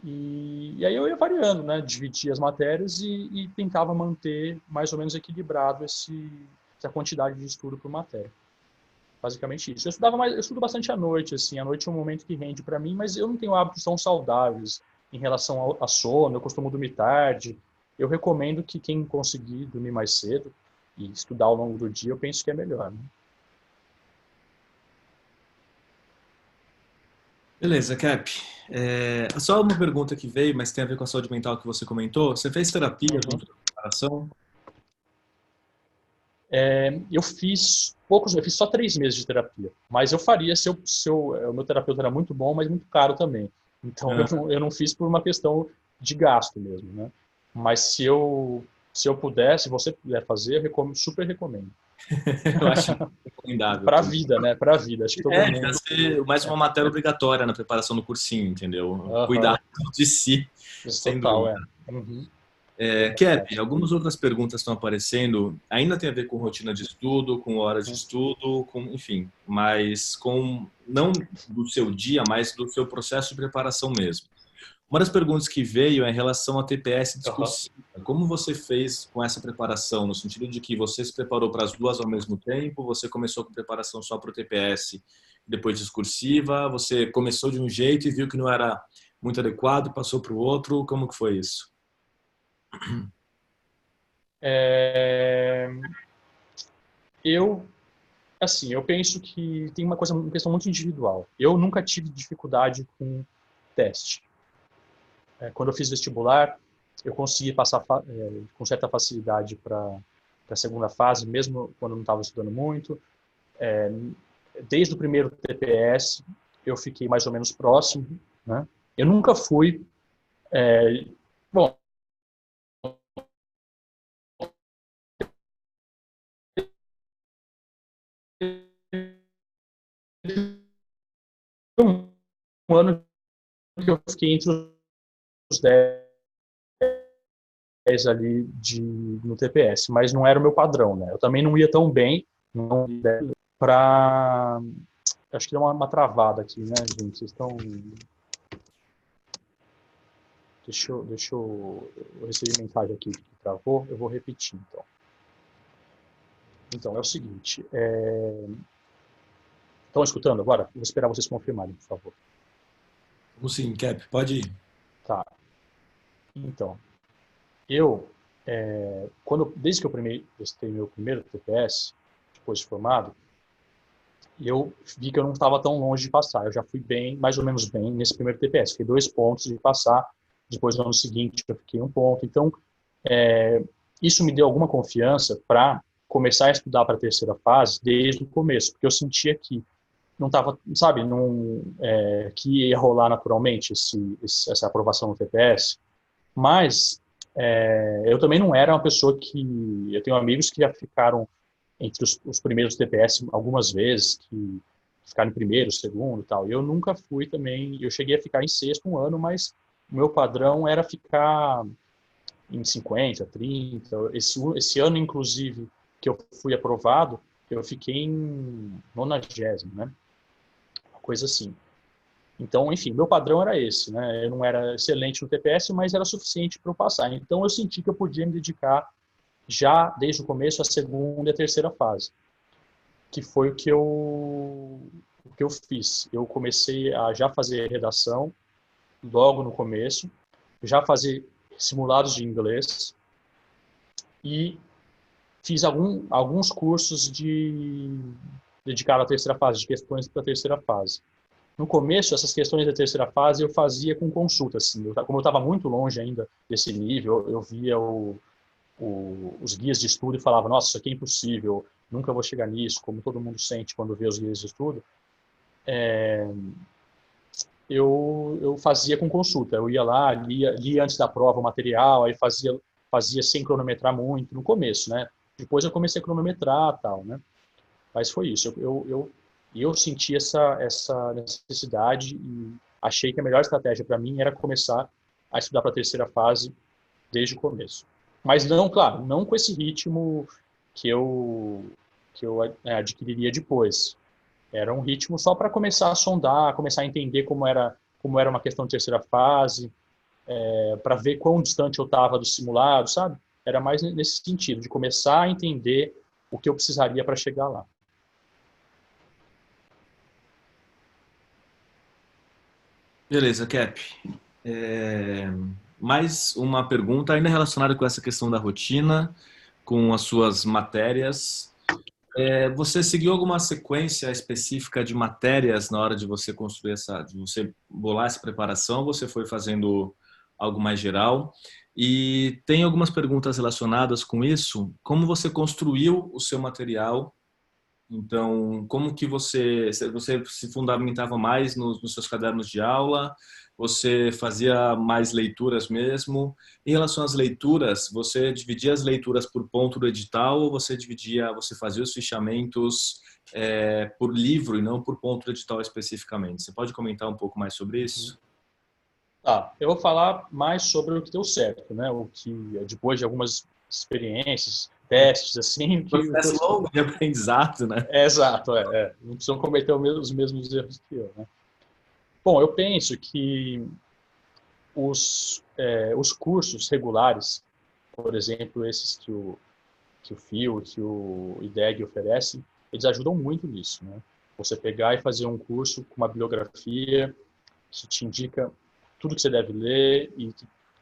E aí eu ia variando, né? Dividia as matérias e tentava manter mais ou menos equilibrado essa quantidade de estudo por matéria. Basicamente isso. Eu estudo bastante à noite, assim. À noite é um momento que rende para mim, mas eu não tenho hábitos tão saudáveis em relação a sono. Eu costumo dormir tarde. Eu recomendo que quem conseguir dormir mais cedo e estudar ao longo do dia, eu penso que é melhor, né? Beleza, Cap. Só uma pergunta que veio, mas tem a ver com a saúde mental que você comentou. Você fez terapia Uhum. junto com a preparação? Eu fiz só 3 meses de terapia, mas eu faria o meu terapeuta era muito bom, mas muito caro também. Então Ah, eu não fiz por uma questão de gasto mesmo, né? Mas se eu puder, se você puder fazer, super recomendo. eu acho recomendável Para a tudo. vida, né? Para a vida. Acho que todo Devia mundo. ser mais uma matéria obrigatória na preparação do cursinho, entendeu? Cuidar Aham. de si, Isso sem total, dúvida. é. Uhum. Cap, algumas outras perguntas estão aparecendo, ainda tem a ver com rotina de estudo, com horas de Uhum. estudo, enfim, mas com não do seu dia, mas do seu processo de preparação mesmo. Uma das perguntas que veio é em relação a TPS Aham. discursiva. Como você fez com essa preparação? No sentido de que você se preparou para as duas ao mesmo tempo, você começou com preparação só para o TPS, depois discursiva, você começou de um jeito e viu que não era muito adequado, passou para o outro. Como que foi isso? É, Eu, assim, eu penso que tem uma questão muito individual. Eu nunca tive dificuldade com teste. Quando eu fiz vestibular, eu consegui passar com certa facilidade para a segunda fase, mesmo quando eu não estava estudando muito. Desde o primeiro TPS, eu fiquei mais ou menos próximo, né? Eu nunca fui, bom, um ano que eu fiquei entre os 10 ali no TPS, mas não era o meu padrão, né? Eu também não ia tão bem, não para acho que deu uma travada aqui, né, gente? Vocês estão. Eu recebi mensagem aqui que travou, eu vou repetir então. Então, é o seguinte. Estão escutando agora? Vou esperar vocês confirmarem, por favor. Sim, Cap, pode ir. Tá. Então, eu, desde que eu testei meu primeiro TPS, depois de formado, eu vi que eu não estava tão longe de passar. Eu já fui bem, mais ou menos bem, nesse primeiro TPS. Fiquei 2 pontos de passar. Depois, no ano seguinte, eu fiquei 1 ponto. Então, isso me deu alguma confiança para começar a estudar para a terceira fase desde o começo, porque eu sentia que não estava, sabe, que ia rolar naturalmente essa aprovação no TPS. Mas eu também não era uma pessoa que... Eu tenho amigos que já ficaram entre os primeiros TPS algumas vezes, que ficar em primeiro, segundo e tal. Eu nunca fui também, eu cheguei a ficar em sexto um ano, mas o meu padrão era ficar em 50, 30. Esse ano, inclusive, que eu fui aprovado, eu fiquei em 90º, né? Uma coisa assim. Então, enfim, meu padrão era esse, né? Eu não era excelente no TPS, mas era suficiente para eu passar. Então, eu senti que eu podia me dedicar já desde o começo à segunda e à terceira fase, que foi o que eu fiz. Eu comecei a já fazer redação logo no começo, já fazer simulados de inglês e fiz alguns cursos dedicados à terceira fase, de questões para a terceira fase. No começo, essas questões da terceira fase eu fazia com consulta, assim. Como eu estava muito longe ainda desse nível, eu via os guias de estudo e falava, nossa, isso aqui é impossível, nunca vou chegar nisso, como todo mundo sente quando vê os guias de estudo. Eu fazia com consulta. Eu ia lá, lia antes da prova o material, aí fazia sem cronometrar muito no começo, né? Depois eu comecei a cronometrar, tal, né? Mas foi isso. Eu senti essa necessidade e achei que a melhor estratégia para mim era começar a estudar para a terceira fase desde o começo. Mas não, claro, não com esse ritmo que eu adquiriria depois. Era um ritmo só para começar a sondar, começar a entender como era uma questão de terceira fase, para ver quão distante eu estava do simulado, sabe? Era mais nesse sentido, de começar a entender o que eu precisaria para chegar lá. Beleza, Cap. É, Mais uma pergunta ainda relacionada com essa questão da rotina, com as suas matérias. Você seguiu alguma sequência específica de matérias na hora de você construir de você bolar essa preparação? Ou você foi fazendo algo mais geral? E tem algumas perguntas relacionadas com isso. Como você construiu o seu material? Então, como que você se fundamentava mais nos seus cadernos de aula? Você fazia mais leituras mesmo? Em relação às leituras, você dividia as leituras por ponto do edital ou você fazia os fichamentos por livro e não por ponto do edital especificamente? Você pode comentar um pouco mais sobre isso? Eu vou falar mais sobre o que deu certo, né? O que depois de algumas experiências, testes, assim, Processo longo de aprendizado, né? exato, não precisam cometer os mesmos erros que eu, né? Bom, eu penso que os cursos regulares, por exemplo, esses que o FIO, que o IDEG oferecem, eles ajudam muito nisso, né? Você pegar e fazer um curso com uma bibliografia que te indica tudo que você deve ler e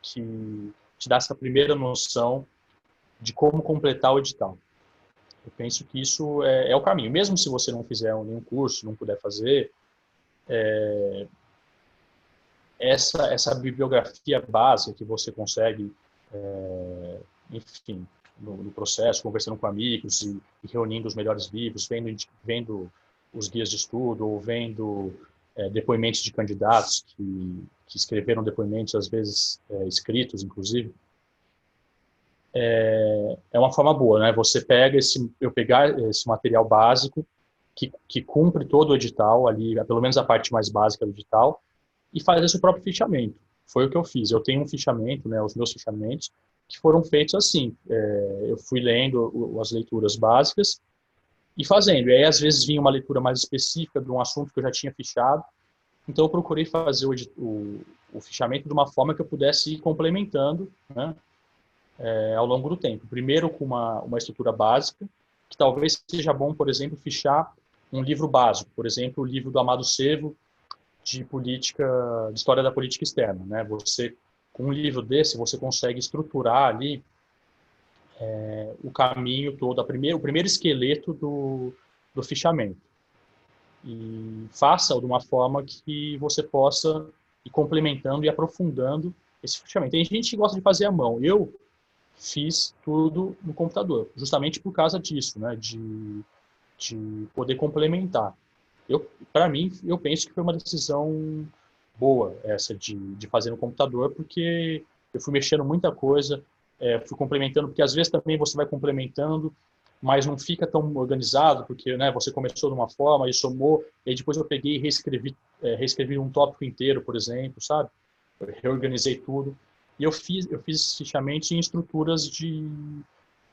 que te dá essa primeira noção de como completar o edital. Eu penso que isso é o caminho. Mesmo se você não fizer nenhum curso, não puder fazer, essa bibliografia básica que você consegue, enfim, no processo, conversando com amigos e reunindo os melhores livros, vendo os guias de estudo ou vendo depoimentos de candidatos que escreveram depoimentos, às vezes escritos, inclusive, é uma forma boa, né? Eu pegar esse material básico que cumpre todo o edital ali, pelo menos a parte mais básica do edital, e fazer seu próprio fichamento. Foi o que eu fiz. Eu tenho um fichamento, né? Os meus fichamentos que foram feitos assim. Eu fui lendo as leituras básicas e fazendo. E aí às vezes vinha uma leitura mais específica de um assunto que eu já tinha fichado. Então eu procurei fazer o fichamento de uma forma que eu pudesse ir complementando, né? Ao longo do tempo. Primeiro com uma estrutura básica, que talvez seja bom, por exemplo, fichar um livro básico, por exemplo, o livro do Amado Servo de história da política externa, né? Com um livro desse, você consegue estruturar ali o caminho todo, o primeiro esqueleto do fichamento. E faça de uma forma que você possa ir complementando e aprofundando esse fichamento. Tem gente que gosta de fazer à mão. Eu fiz tudo no computador, justamente por causa disso, né? De poder complementar. Para mim, eu penso que foi uma decisão boa essa de fazer no computador, porque eu fui mexendo muita coisa, fui complementando, porque às vezes também você vai complementando mas não fica tão organizado, porque, né, você começou de uma forma e somou, e aí depois eu peguei e reescrevi um tópico inteiro, por exemplo, sabe? Eu reorganizei tudo. E eu fiz fichamentos em estruturas de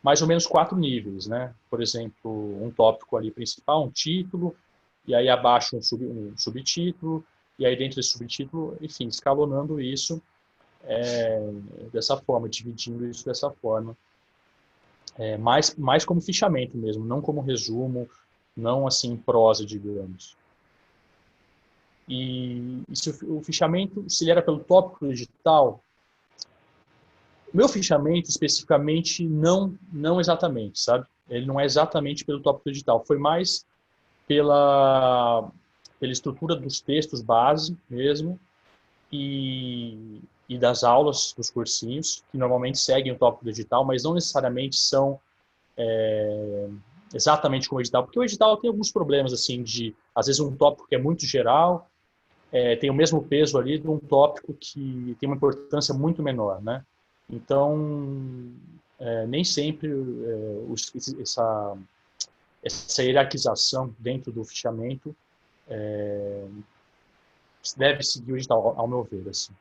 mais ou menos 4 níveis, né? Por exemplo, um tópico ali principal, um título, e aí abaixo um subtítulo, e aí dentro desse subtítulo, enfim, escalonando isso dessa forma, dividindo isso dessa forma. Mais como fichamento mesmo, não como resumo, não assim prosa, digamos. E se o fichamento, se ele era pelo tópico digital, o meu fichamento especificamente não exatamente, sabe? Ele não é exatamente pelo tópico digital, foi mais pela estrutura dos textos base mesmo e das aulas dos cursinhos, que normalmente seguem o tópico digital, mas não necessariamente são exatamente como o edital, porque o edital tem alguns problemas, assim, às vezes um tópico que é muito geral, tem o mesmo peso ali de um tópico que tem uma importância muito menor, né? Então, nem sempre essa hierarquização dentro do fichamento deve seguir o edital, ao meu ver, assim.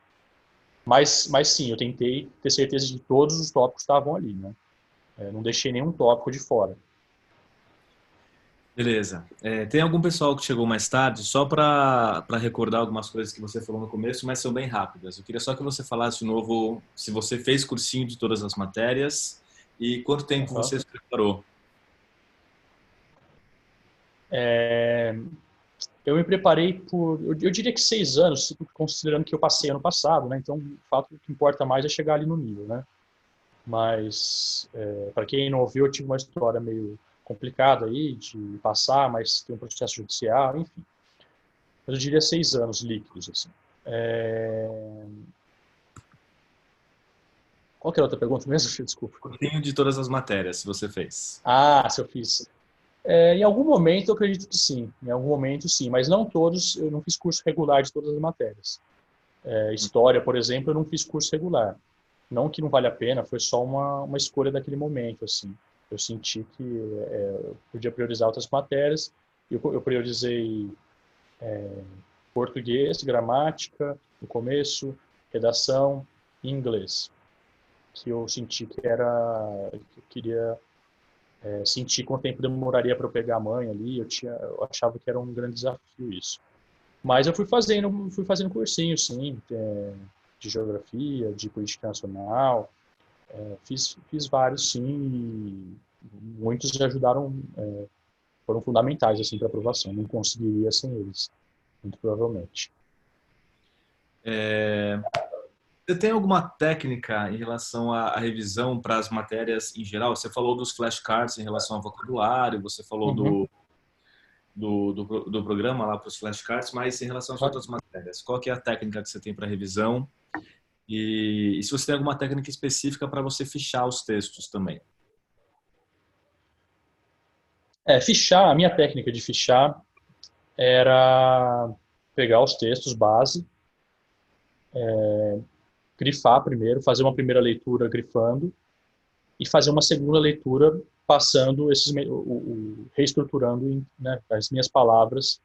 Mas sim, eu tentei ter certeza de que todos os tópicos estavam ali, né? Não deixei nenhum tópico de fora. Beleza. Tem algum pessoal que chegou mais tarde, só para recordar algumas coisas que você falou no começo, mas são bem rápidas. Eu queria só que você falasse de novo se você fez cursinho de todas as matérias e quanto tempo Uhum. você se preparou. Eu me preparei eu diria que 6 anos, considerando que eu passei ano passado, né? Então, o fato que importa mais é chegar ali no nível, né? Mas, para quem não ouviu, eu tive uma história meio complicada aí de passar, mas tem um processo judicial, enfim. Mas eu diria 6 anos líquidos, assim. Qual que era a outra pergunta mesmo? Desculpa. Cursinho de todas as matérias, se você fez. Ah, se eu fiz. Em algum momento eu acredito que sim, em algum momento sim, mas não todos, eu não fiz curso regular de todas as matérias. História, por exemplo, eu não fiz curso regular. Não que não vale a pena, foi só uma escolha daquele momento, assim. Eu senti que eu podia priorizar outras matérias, eu priorizei português, gramática, no começo, redação e inglês, que eu senti que que eu queria sentir quanto tempo demoraria para eu pegar a mãe ali, eu achava que era um grande desafio isso. Mas eu fui fazendo cursinho, sim, de geografia, de política nacional, fiz vários, sim, e muitos ajudaram, foram fundamentais, assim, para a aprovação. Não conseguiria sem eles, muito provavelmente. Você tem alguma técnica em relação à revisão para as matérias em geral? Você falou dos flashcards em relação ao vocabulário, você falou Uhum. do programa lá para os flashcards, mas em relação às outras matérias, qual que é a técnica que você tem para revisão? E se você tem alguma técnica específica para você fichar os textos também? A minha técnica de fichar era pegar os textos base, grifar primeiro, fazer uma primeira leitura grifando, e fazer uma segunda leitura passando reestruturando, né, as minhas palavras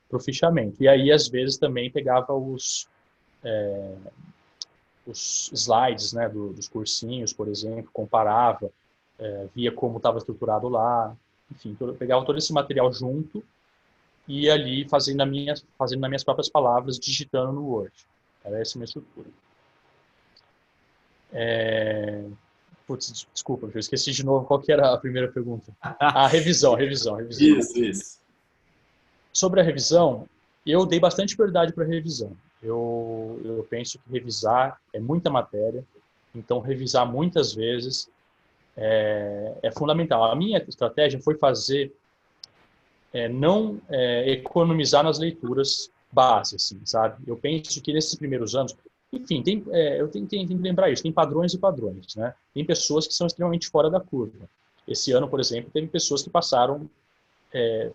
para o fichamento. E aí, às vezes, também pegava os slides, né, dos cursinhos, por exemplo, comparava, via como estava estruturado lá, enfim, pegava todo esse material junto e ia ali fazendo nas minhas próprias palavras, digitando no Word. Era essa a minha estrutura. Putz, desculpa, eu esqueci de novo qual que era a primeira pergunta. Ah, revisão. Isso. Sobre a revisão, eu dei bastante prioridade para a revisão. Eu penso que revisar é muita matéria, então revisar muitas vezes é fundamental. A minha estratégia foi não economizar nas leituras base, assim, sabe? Eu penso que nesses primeiros anos, enfim, eu tenho que lembrar isso, tem padrões e padrões, né? Tem pessoas que são extremamente fora da curva. Esse ano, por exemplo, teve pessoas que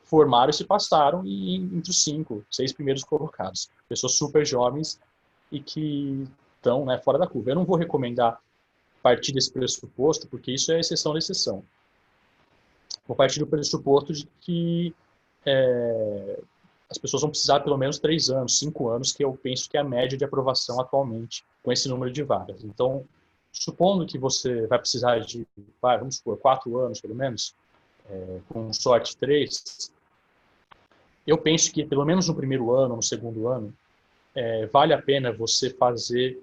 formaram e se passaram entre os 5, 6 primeiros colocados. Pessoas super jovens e que estão, né, fora da curva. Eu não vou recomendar partir desse pressuposto, porque isso é exceção da exceção. vou partir do pressuposto de que as pessoas vão precisar pelo menos 3 anos, 5 anos, que eu penso que é a média de aprovação atualmente com esse número de vagas. Então, supondo que você vai precisar de, vamos supor, 4 anos pelo menos, com sorte 3, eu penso que pelo menos no primeiro ano, no segundo ano, vale a pena você fazer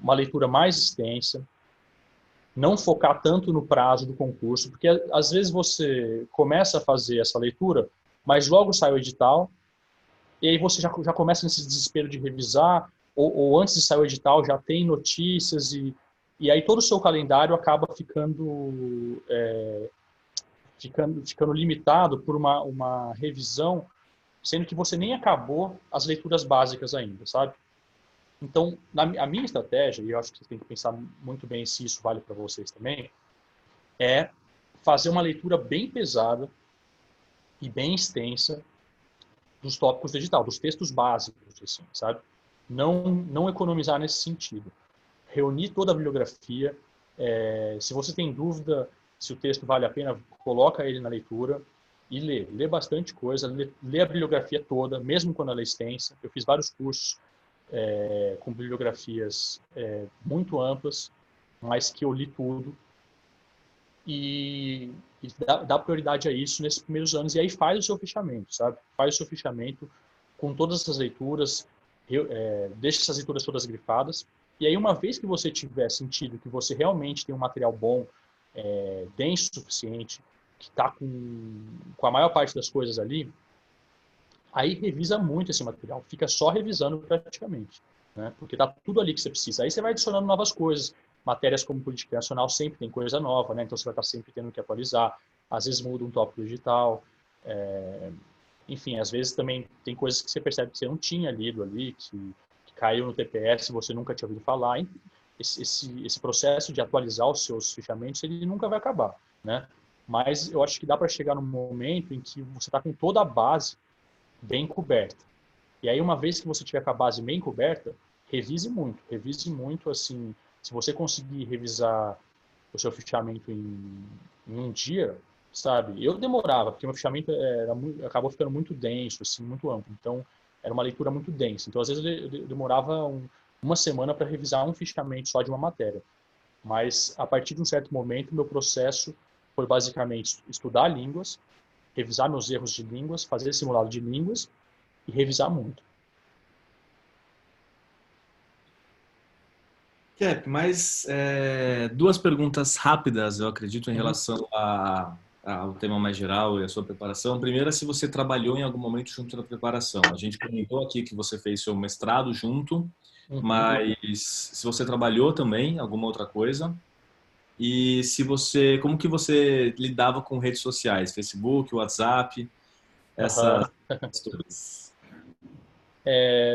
uma leitura mais extensa, não focar tanto no prazo do concurso, porque às vezes você começa a fazer essa leitura, mas logo sai o edital, e aí você já começa nesse desespero de revisar, ou antes de sair o edital já tem notícias, e aí todo o seu calendário acaba ficando limitado por uma revisão, sendo que você nem acabou as leituras básicas ainda, sabe? Então, a minha estratégia, e eu acho que você tem que pensar muito bem se isso vale para vocês também, é fazer uma leitura bem pesada e bem extensa dos tópicos do edital, dos textos básicos, assim, sabe? Não economizar nesse sentido. Reunir toda a bibliografia. Se você tem dúvida se o texto vale a pena, coloca ele na leitura e lê. Lê bastante coisa, lê a bibliografia toda, mesmo quando ela é extensa. Eu fiz vários cursos com bibliografias muito amplas, mas que eu li tudo. E dá prioridade a isso nesses primeiros anos. E aí faz o seu fichamento, sabe? Faz o seu fichamento com todas essas leituras, deixa essas leituras todas grifadas. E aí, uma vez que você tiver sentido que você realmente tem um material bom, denso o suficiente, que está com a maior parte das coisas ali, aí revisa muito esse material. Fica só revisando praticamente, né? Porque está tudo ali que você precisa. Aí você vai adicionando novas coisas. Matérias como política nacional sempre tem coisa nova, né? Então você vai estar sempre tendo que atualizar. Às vezes muda um tópico digital. Enfim, às vezes também tem coisas que você percebe que você não tinha lido ali, que caiu no TPS e você nunca tinha ouvido falar. Esse processo de atualizar os seus fichamentos, ele nunca vai acabar, né? Mas eu acho que dá para chegar num momento em que você está com toda a base bem coberta. E aí, uma vez que você tiver com a base bem coberta, revise muito, assim, se você conseguir revisar o seu fichamento em um dia, sabe? Eu demorava, porque meu fichamento acabou ficando muito denso, assim, muito amplo. Então, era uma leitura muito densa. Então, às vezes, eu demorava uma semana para revisar um fichamento só de uma matéria. Mas, a partir de um certo momento, meu processo foi basicamente estudar línguas, revisar meus erros de línguas, fazer simulado de línguas e revisar muito. Cap, mas duas perguntas rápidas, eu acredito, em relação ao tema mais geral e a sua preparação. Primeiro, se você trabalhou em algum momento junto da preparação. A gente comentou aqui que você fez seu mestrado junto, mas se você trabalhou também alguma outra coisa e como que você lidava com redes sociais, Facebook, WhatsApp, essas coisas.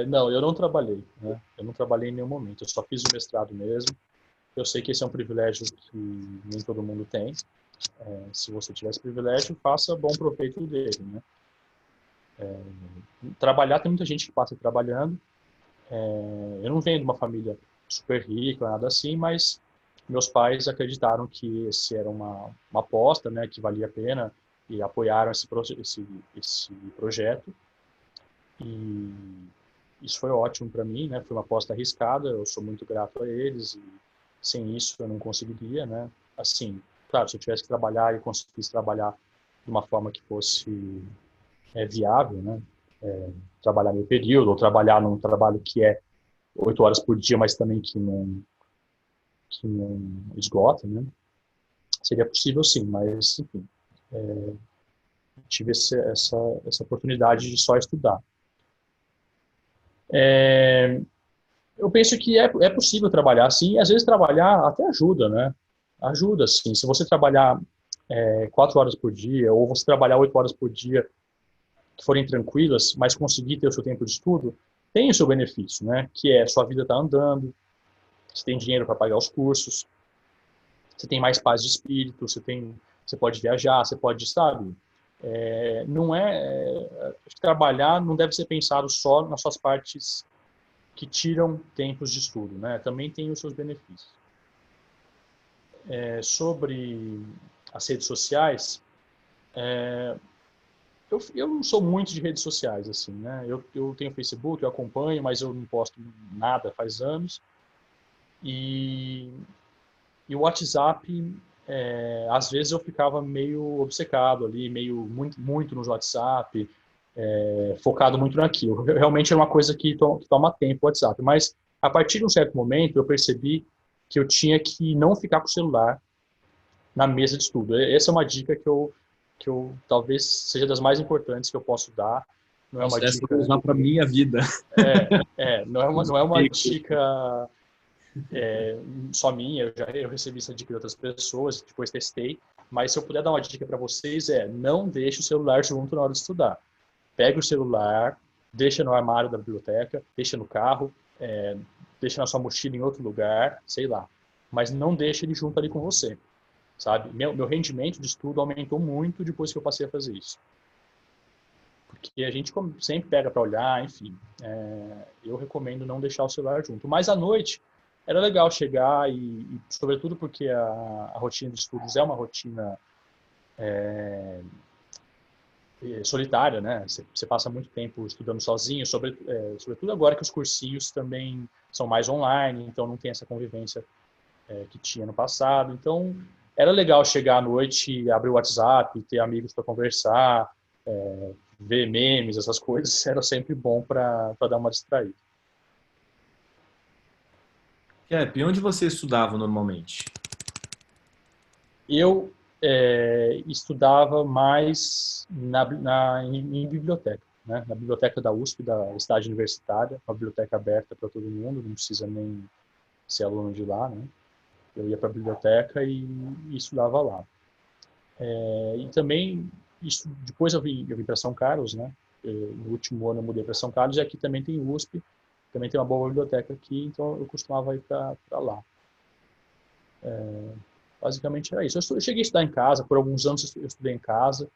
Não, eu não trabalhei, né? Eu não trabalhei em nenhum momento. Eu só fiz o mestrado mesmo. Eu sei que esse é um privilégio que nem todo mundo tem. Se você tiver esse privilégio, faça bom proveito dele, né? Trabalhar, tem muita gente que passa trabalhando. Eu não venho de uma família super rica, nada assim, mas meus pais acreditaram que esse era uma aposta, né, que valia a pena e apoiaram esse projeto. E isso foi ótimo para mim, né? Foi uma aposta arriscada, eu sou muito grato a eles e sem isso eu não conseguiria, né? Assim, claro, se eu tivesse que trabalhar e conseguisse trabalhar de uma forma que fosse viável, né? Trabalhar meio período ou trabalhar num trabalho que é 8 horas por dia, mas também que não esgota, né? Seria possível sim, mas enfim, tive essa oportunidade de só estudar. Eu penso que é possível trabalhar assim, e às vezes trabalhar até ajuda, né? Ajuda, sim. Se você trabalhar 4 horas por dia, ou você trabalhar 8 horas por dia, que forem tranquilas, mas conseguir ter o seu tempo de estudo, tem o seu benefício, né? Que é sua vida está andando, você tem dinheiro para pagar os cursos, você tem mais paz de espírito, você pode viajar, você pode, sabe? Não trabalhar não deve ser pensado só nas suas partes que tiram tempos de estudo, né? Também tem os seus benefícios. Sobre as redes sociais, eu não sou muito de redes sociais, assim, né? Eu tenho Facebook, eu acompanho, mas eu não posto nada faz anos. E o WhatsApp, às vezes eu ficava meio obcecado ali, meio muito no WhatsApp, focado muito naquilo. Realmente é uma coisa que toma tempo o WhatsApp. Mas a partir de um certo momento eu percebi que eu tinha que não ficar com o celular na mesa de estudo. Essa é uma dica que eu talvez seja das mais importantes que eu posso dar. Não é uma Nossa, essa eu vou dica. usar para minha vida. Não é uma dica só minha, eu recebi essa dica de outras pessoas, depois testei, mas se eu puder dar uma dica para vocês não deixe o celular junto na hora de estudar. Pega o celular, deixa no armário da biblioteca, deixa no carro, deixa na sua mochila em outro lugar, sei lá, mas não deixe ele junto ali com você, sabe? Meu rendimento de estudo aumentou muito depois que eu passei a fazer isso. Porque a gente sempre pega para olhar, enfim. Eu recomendo não deixar o celular junto. Mas à noite, era legal chegar sobretudo porque a rotina de estudos é uma rotina solitária, né? Você passa muito tempo estudando sozinho, sobretudo agora que os cursinhos também são mais online, então não tem essa convivência que tinha no passado. Então, era legal chegar à noite, abrir o WhatsApp, ter amigos para conversar, ver memes, essas coisas, era sempre bom para dar uma distraída. Cap, onde você estudava normalmente? Eu estudava mais em biblioteca, né? Na biblioteca da USP, da Estádio Universitária, uma biblioteca aberta para todo mundo, não precisa nem ser aluno de lá, né? Eu ia para a biblioteca e estudava lá. E também, depois eu vim para São Carlos, né? No último ano eu mudei para São Carlos e aqui também tem USP, também tem uma boa biblioteca aqui, então eu costumava ir para lá. Basicamente era isso. Eu cheguei a estudar em casa, por alguns anos eu estudei em casa.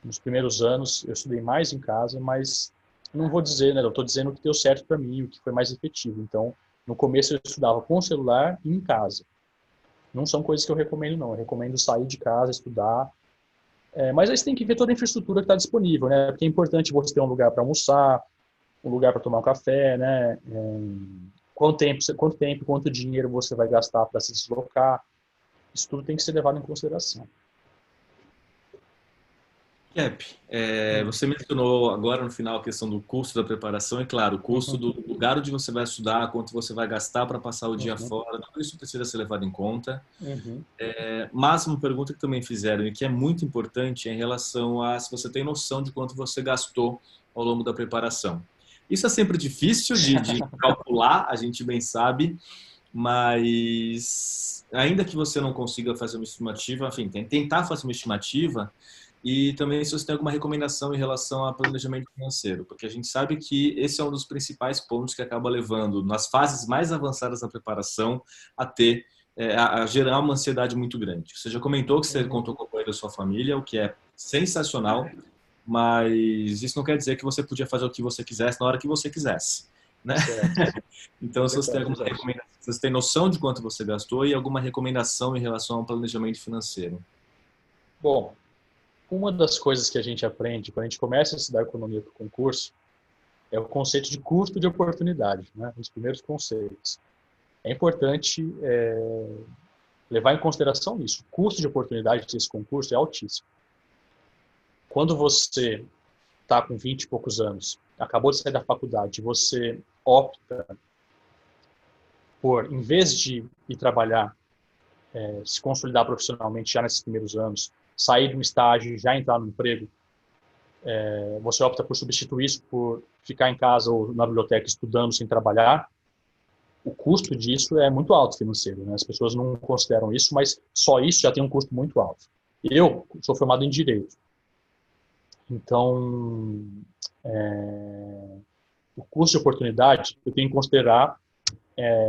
Nos primeiros anos eu estudei mais em casa, mas não vou dizer, né? Eu estou dizendo o que deu certo para mim, o que foi mais efetivo. Então, no começo eu estudava com o celular e em casa. Não são coisas que eu recomendo, não. Eu recomendo sair de casa, estudar. Mas aí você tem que ver toda a infraestrutura que está disponível, né? Porque é importante você ter um lugar para almoçar, um lugar para tomar um café, né? Quanto dinheiro você vai gastar para se deslocar. Isso tudo tem que ser levado em consideração. Cap, você mencionou agora no final a questão do custo da preparação, e claro, o custo do lugar onde você vai estudar, quanto você vai gastar para passar o dia fora, tudo isso precisa ser levado em conta. Mas uma pergunta que também fizeram e que é muito importante é em relação a se você tem noção de quanto você gastou ao longo da preparação. Isso é sempre difícil de calcular, a gente bem sabe, mas ainda que você não consiga fazer uma estimativa, enfim, tentar fazer uma estimativa. E também se você tem alguma recomendação em relação a planejamento financeiro, porque a gente sabe que esse é um dos principais pontos que acaba levando, nas fases mais avançadas da preparação, a gerar uma ansiedade muito grande. Você já comentou que você contou com o apoio da sua família, o que é sensacional, mas isso não quer dizer que você podia fazer o que você quisesse na hora que você quisesse, né? Então, se você tem alguma recomendação, se você tem noção de quanto você gastou e alguma recomendação em relação ao planejamento financeiro. Bom, uma das coisas que a gente aprende quando a gente começa a estudar economia para o concurso é o conceito de custo de oportunidade, né? Os primeiros conceitos. É importante levar em consideração isso. O custo de oportunidade desse concurso é altíssimo. Quando você está com 20 e poucos anos, acabou de sair da faculdade, você opta por, em vez de ir trabalhar, se consolidar profissionalmente já nesses primeiros anos, sair de um estágio e já entrar no emprego, você opta por substituir isso por ficar em casa ou na biblioteca estudando sem trabalhar, o custo disso é muito alto financeiro, né? As pessoas não consideram isso, mas só isso já tem um custo muito alto. Eu sou formado em Direito. Então, o custo de oportunidade eu tenho que considerar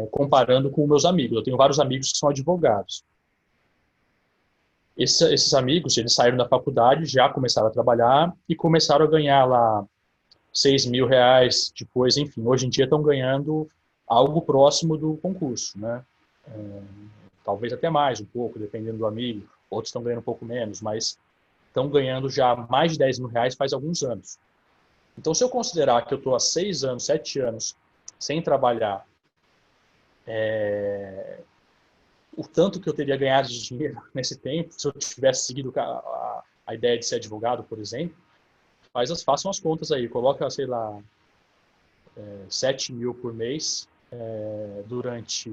comparando com meus amigos. Eu tenho vários amigos que são advogados. Esses amigos, eles saíram da faculdade, já começaram a trabalhar e começaram a ganhar lá 6 mil reais, depois, enfim, hoje em dia estão ganhando algo próximo do concurso, né? Talvez até mais um pouco, dependendo do amigo, outros estão ganhando um pouco menos, mas estão ganhando já mais de 10 mil reais faz alguns anos. Então, se eu considerar que eu estou há 6 anos, 7 anos sem trabalhar, o tanto que eu teria ganhado de dinheiro nesse tempo, se eu tivesse seguido a ideia de ser advogado, por exemplo, façam as contas aí, coloca, sei lá, 7 mil por mês durante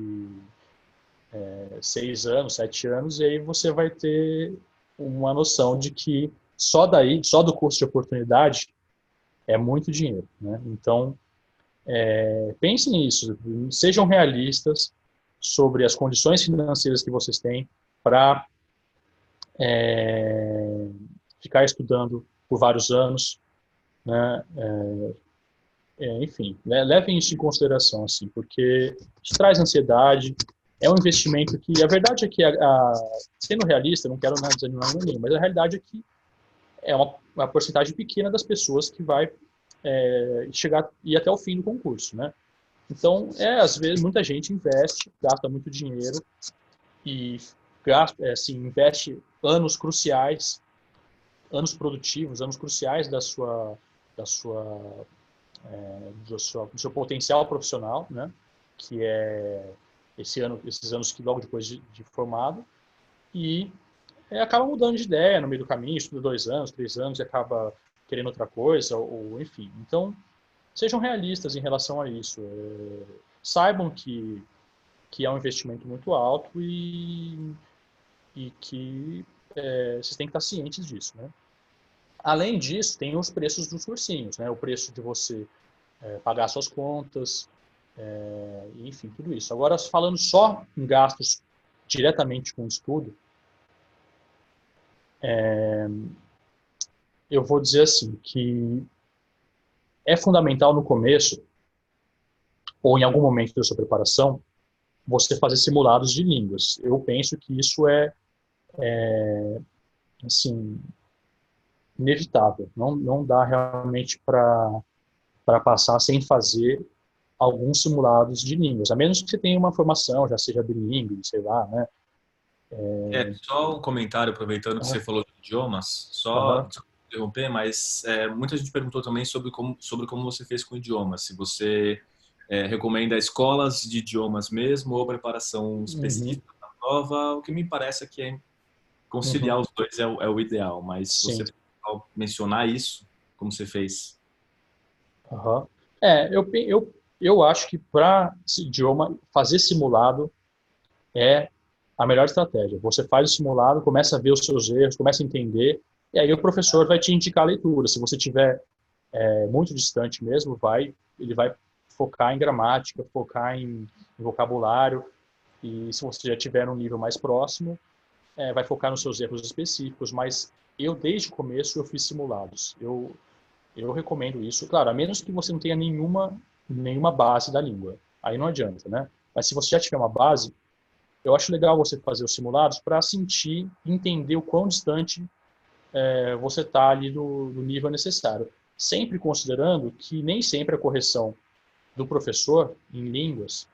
6 anos, 7 anos, e aí você vai ter uma noção de que só do custo de oportunidade, é muito dinheiro, né? Então, pensem nisso, sejam realistas sobre as condições financeiras que vocês têm para ficar estudando por vários anos, né? Enfim, né? Levem isso em consideração, assim, porque isso traz ansiedade, é um investimento que, a verdade é que, sendo realista, não quero nada desanimar ninguém, mas a realidade é que é uma porcentagem pequena das pessoas que vai ir até o fim do concurso, né? Então, às vezes, muita gente investe, gasta muito dinheiro e assim, investe anos cruciais, anos produtivos, anos cruciais do seu potencial profissional, né? Que é esses anos que logo depois de formado, e acaba mudando de ideia no meio do caminho, estuda 2 anos, 3 anos e acaba querendo outra coisa, ou enfim. Então, sejam realistas em relação a isso. Saibam que é um investimento muito alto e que vocês têm que estar cientes disso, né? Além disso, tem os preços dos cursinhos, né? O preço de você pagar suas contas, enfim, tudo isso. Agora, falando só em gastos diretamente com o estudo, eu vou dizer assim, que é fundamental no começo, ou em algum momento da sua preparação, você fazer simulados de línguas. Eu penso que isso assim, inevitável. Não dá realmente para passar sem fazer alguns simulados de línguas, a menos que você tenha uma formação, já seja bilíngue, sei lá, né? Só um comentário, aproveitando que você Aham, falou de idiomas, só aham, desculpa interromper, mas muita gente perguntou também sobre como você fez com idiomas, se você recomenda escolas de idiomas mesmo ou preparação uhum, específica da prova, o que me parece é que conciliar uhum, os dois é o ideal, mas se sim. você mencionar isso, como você fez. Aham. Eu acho que para esse idioma, fazer simulado é a melhor estratégia. Você faz o simulado, começa a ver os seus erros, começa a entender, e aí o professor vai te indicar a leitura. Se você tiver muito distante mesmo, ele vai focar em gramática, focar em vocabulário, e se você já tiver um nível mais próximo, vai focar nos seus erros específicos, mas eu, desde o começo, eu fiz simulados. Eu recomendo isso, claro, a menos que você não tenha nenhuma base da língua. Aí não adianta, né? Mas se você já tiver uma base, eu acho legal você fazer os simulados para sentir, entender o quão distante você está ali do nível necessário. Sempre considerando que nem sempre a correção do professor em línguas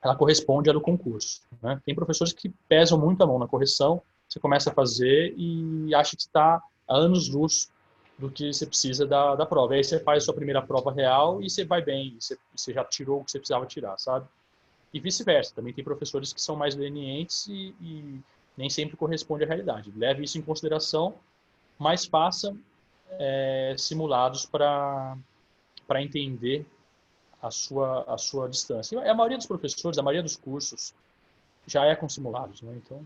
ela corresponde à do concurso. Né? Tem professores que pesam muito a mão na correção, você começa a fazer e acha que está a anos-luz do que você precisa da prova. Aí você faz a sua primeira prova real e você vai bem, você já tirou o que você precisava tirar, sabe? E vice-versa, também tem professores que são mais lenientes e nem sempre corresponde à realidade. Leve isso em consideração, mas faça simulados para entender a sua distância. E a maioria dos professores, a maioria dos cursos, já é com simulados, né? Então,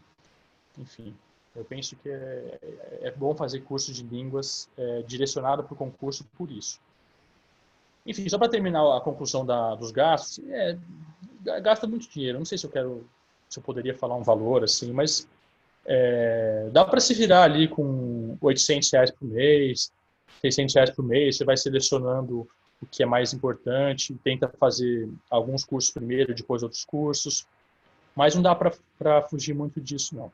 enfim, eu penso que é bom fazer curso de línguas direcionado para o concurso por isso. Enfim, só para terminar a conclusão dos gastos, gasta muito dinheiro. Não sei se eu poderia falar um valor assim, mas dá para se virar ali com R$ 800 por mês, R$ 600 por mês. Você vai selecionando o que é mais importante, tenta fazer alguns cursos primeiro, depois outros cursos, mas não dá para fugir muito disso, não.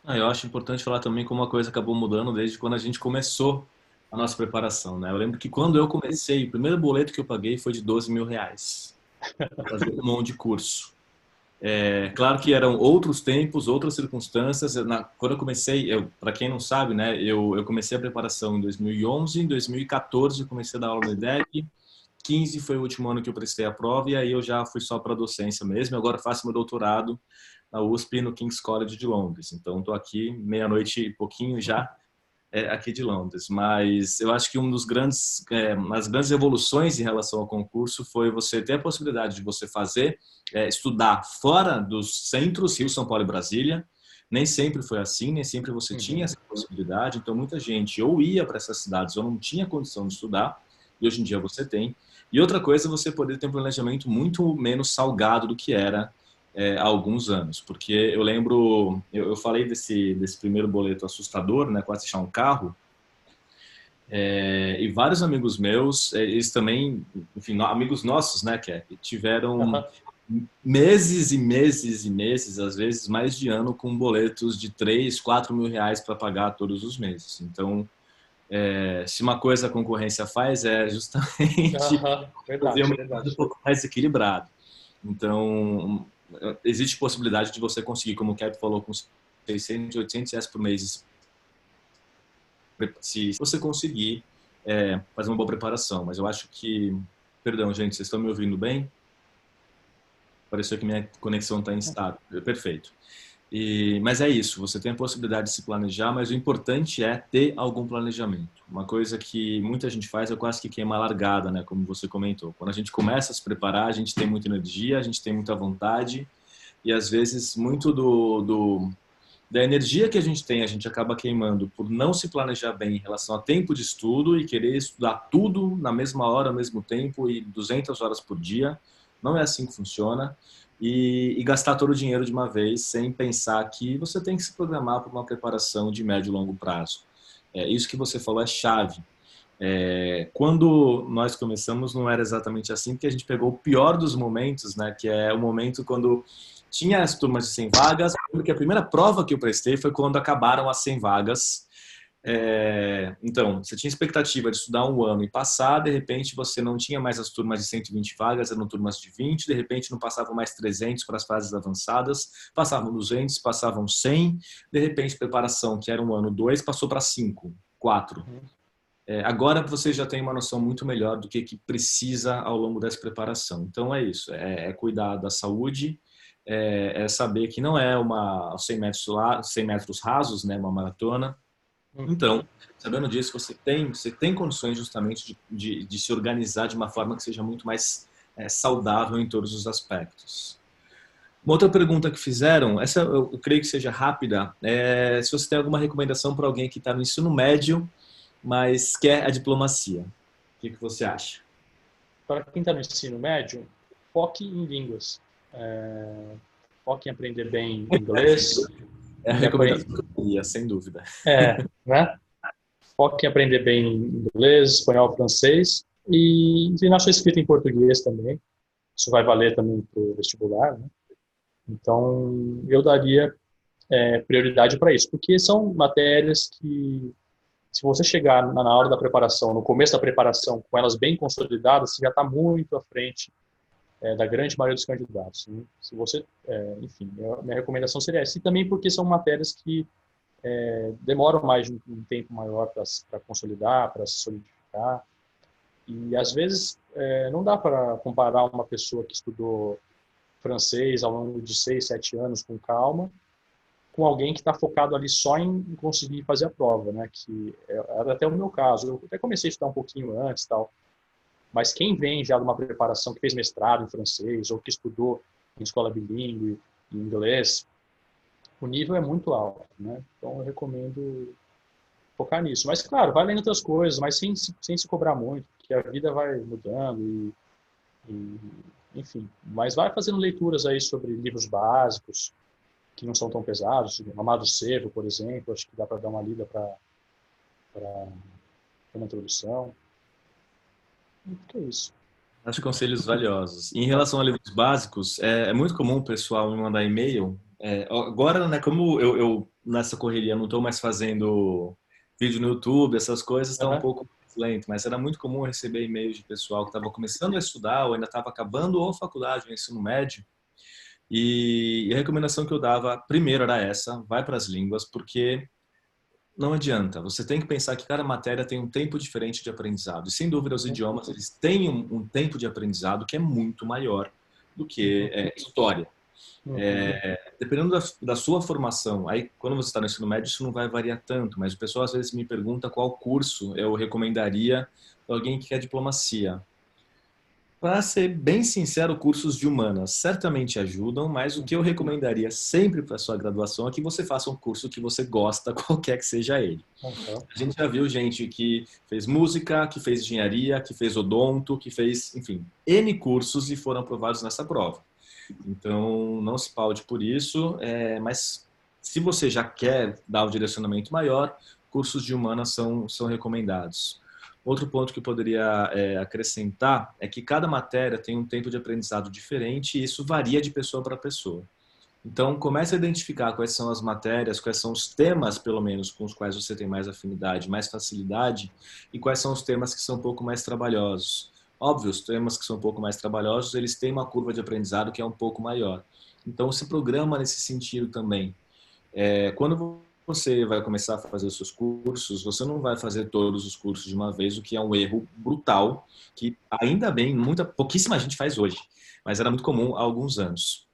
Eu acho importante falar também como uma coisa acabou mudando desde quando a gente começou a nossa preparação, né? Eu lembro que quando eu comecei, o primeiro boleto que eu paguei foi de R$ 12 mil para fazer um monte de curso. Claro que eram outros tempos, outras circunstâncias. Quando eu comecei, para quem não sabe, né, eu comecei a preparação em 2011, em 2014 eu comecei a dar aula no IDEC, 15 foi o último ano que eu prestei a prova e aí eu já fui só para docência mesmo. Agora faço meu doutorado na USP, no King's College de Londres. Então estou aqui meia-noite e pouquinho já aqui de Londres. Mas eu acho que as grandes evoluções em relação ao concurso foi você ter a possibilidade de você estudar fora dos centros, Rio, São Paulo e Brasília. Nem sempre foi assim, nem sempre você tinha essa possibilidade. Então muita gente ou ia para essas cidades ou não tinha condição de estudar, e hoje em dia você tem. E outra coisa, você poder ter um planejamento muito menos salgado do que era há alguns anos. Porque eu lembro, eu falei desse primeiro boleto assustador, né, quase achar um carro, e vários amigos meus, eles também, enfim, amigos nossos, né, que tiveram meses e meses e meses, às vezes mais de ano, com boletos de 3, 4 mil reais para pagar todos os meses. Então, se uma coisa a concorrência faz é justamente fazer um pouco mais equilibrado. Então, existe possibilidade de você conseguir, como o Cap falou, com 600, 800 reais por mês, se você conseguir fazer uma boa preparação. Mas eu acho que... Perdão, gente, vocês estão me ouvindo bem? Pareceu que minha conexão está instável. Perfeito. Mas é isso, você tem a possibilidade de se planejar, mas o importante é ter algum planejamento. Uma coisa que muita gente faz é quase que queima a largada, né? Como você comentou. Quando a gente começa a se preparar, a gente tem muita energia, a gente tem muita vontade e às vezes muito da energia que a gente acaba queimando por não se planejar bem em relação a tempo de estudo e querer estudar tudo na mesma hora, ao mesmo tempo e 200 horas por dia. Não é assim que funciona. E gastar todo o dinheiro de uma vez sem pensar que você tem que se programar para uma preparação de médio e longo prazo. Isso que você falou é chave. Quando nós começamos não era exatamente assim, porque a gente pegou o pior dos momentos, né, que é o momento quando tinha as turmas de 100 vagas, porque a primeira prova que eu prestei foi quando acabaram as 100 vagas. Então, você tinha expectativa de estudar um ano e passar, de repente você não tinha mais as turmas de 120 vagas, eram turmas de 20, de repente não passavam mais 300 para as fases avançadas, passavam 200, passavam 100, de repente preparação, que era um ano 2, passou para 5, 4. Agora você já tem uma noção muito melhor do que precisa ao longo dessa preparação. Então é isso, é cuidar da saúde, é saber que não é uma 100 metros rasos, né, uma maratona. Então, sabendo disso, você tem condições justamente de se organizar de uma forma que seja muito mais saudável em todos os aspectos. Uma outra pergunta que fizeram, essa eu creio que seja rápida, se você tem alguma recomendação para alguém que está no ensino médio, mas quer a diplomacia. O que você acha? Para quem está no ensino médio, foque em línguas. Foque em aprender bem inglês. É a recomendação que eu queria, sem dúvida. Né? Foque em aprender bem inglês, espanhol, francês e na sua escrita em português também. Isso vai valer também para o vestibular, né? Então, eu daria prioridade para isso, porque são matérias que, se você chegar na hora da preparação, no começo da preparação, com elas bem consolidadas, você já está muito à frente da grande maioria dos candidatos. Né? Se você, enfim, minha recomendação seria essa. E também porque são matérias que demoram mais um tempo maior para consolidar, para se solidificar. E, às vezes, não dá para comparar uma pessoa que estudou francês ao longo de 6, 7 anos com calma, com alguém que está focado ali só em conseguir fazer a prova, né? Que era até o meu caso. Eu até comecei a estudar um pouquinho antes, tal. Mas quem vem já de uma preparação, que fez mestrado em francês ou que estudou em escola bilíngue, em inglês, o nível é muito alto, né? Então eu recomendo focar nisso. Mas claro, vai lendo outras coisas, mas sem se cobrar muito, porque a vida vai mudando enfim. Mas vai fazendo leituras aí sobre livros básicos, que não são tão pesados, o Amado Servo, por exemplo, acho que dá para dar uma lida para uma introdução. Que é isso. Acho conselhos valiosos. Em relação a livros básicos, é muito comum o pessoal me mandar e-mail. Agora, né, como eu nessa correria não estou mais fazendo vídeo no YouTube, essas coisas, está um pouco mais lento, mas era muito comum receber e-mails de pessoal que estava começando a estudar ou ainda estava acabando ou faculdade ou ensino médio E a recomendação que eu dava primeiro era essa, vai para as línguas, porque não adianta. Você tem que pensar que cada matéria tem um tempo diferente de aprendizado. E, sem dúvida, os idiomas eles têm um tempo de aprendizado que é muito maior do que história. Dependendo da sua formação, aí quando você está no ensino médio isso não vai variar tanto, mas o pessoal às vezes me pergunta qual curso eu recomendaria para alguém que quer diplomacia. Para ser bem sincero, cursos de humanas certamente ajudam, mas o que eu recomendaria sempre para sua graduação é que você faça um curso que você gosta, qualquer que seja ele. A gente já viu gente que fez música, que fez engenharia, que fez odonto, que fez, enfim, N cursos e foram aprovados nessa prova. Então, não se paude por isso, mas se você já quer dar um direcionamento maior, cursos de humanas são recomendados. Outro ponto que eu poderia acrescentar é que cada matéria tem um tempo de aprendizado diferente e isso varia de pessoa para pessoa. Então, comece a identificar quais são as matérias, quais são os temas, pelo menos, com os quais você tem mais afinidade, mais facilidade, e quais são os temas que são um pouco mais trabalhosos. Óbvio, os temas que são um pouco mais trabalhosos, eles têm uma curva de aprendizado que é um pouco maior. Então, se programa nesse sentido também. Quando você vai começar a fazer os seus cursos, você não vai fazer todos os cursos de uma vez, o que é um erro brutal, que ainda bem, pouquíssima gente faz hoje, mas era muito comum há alguns anos.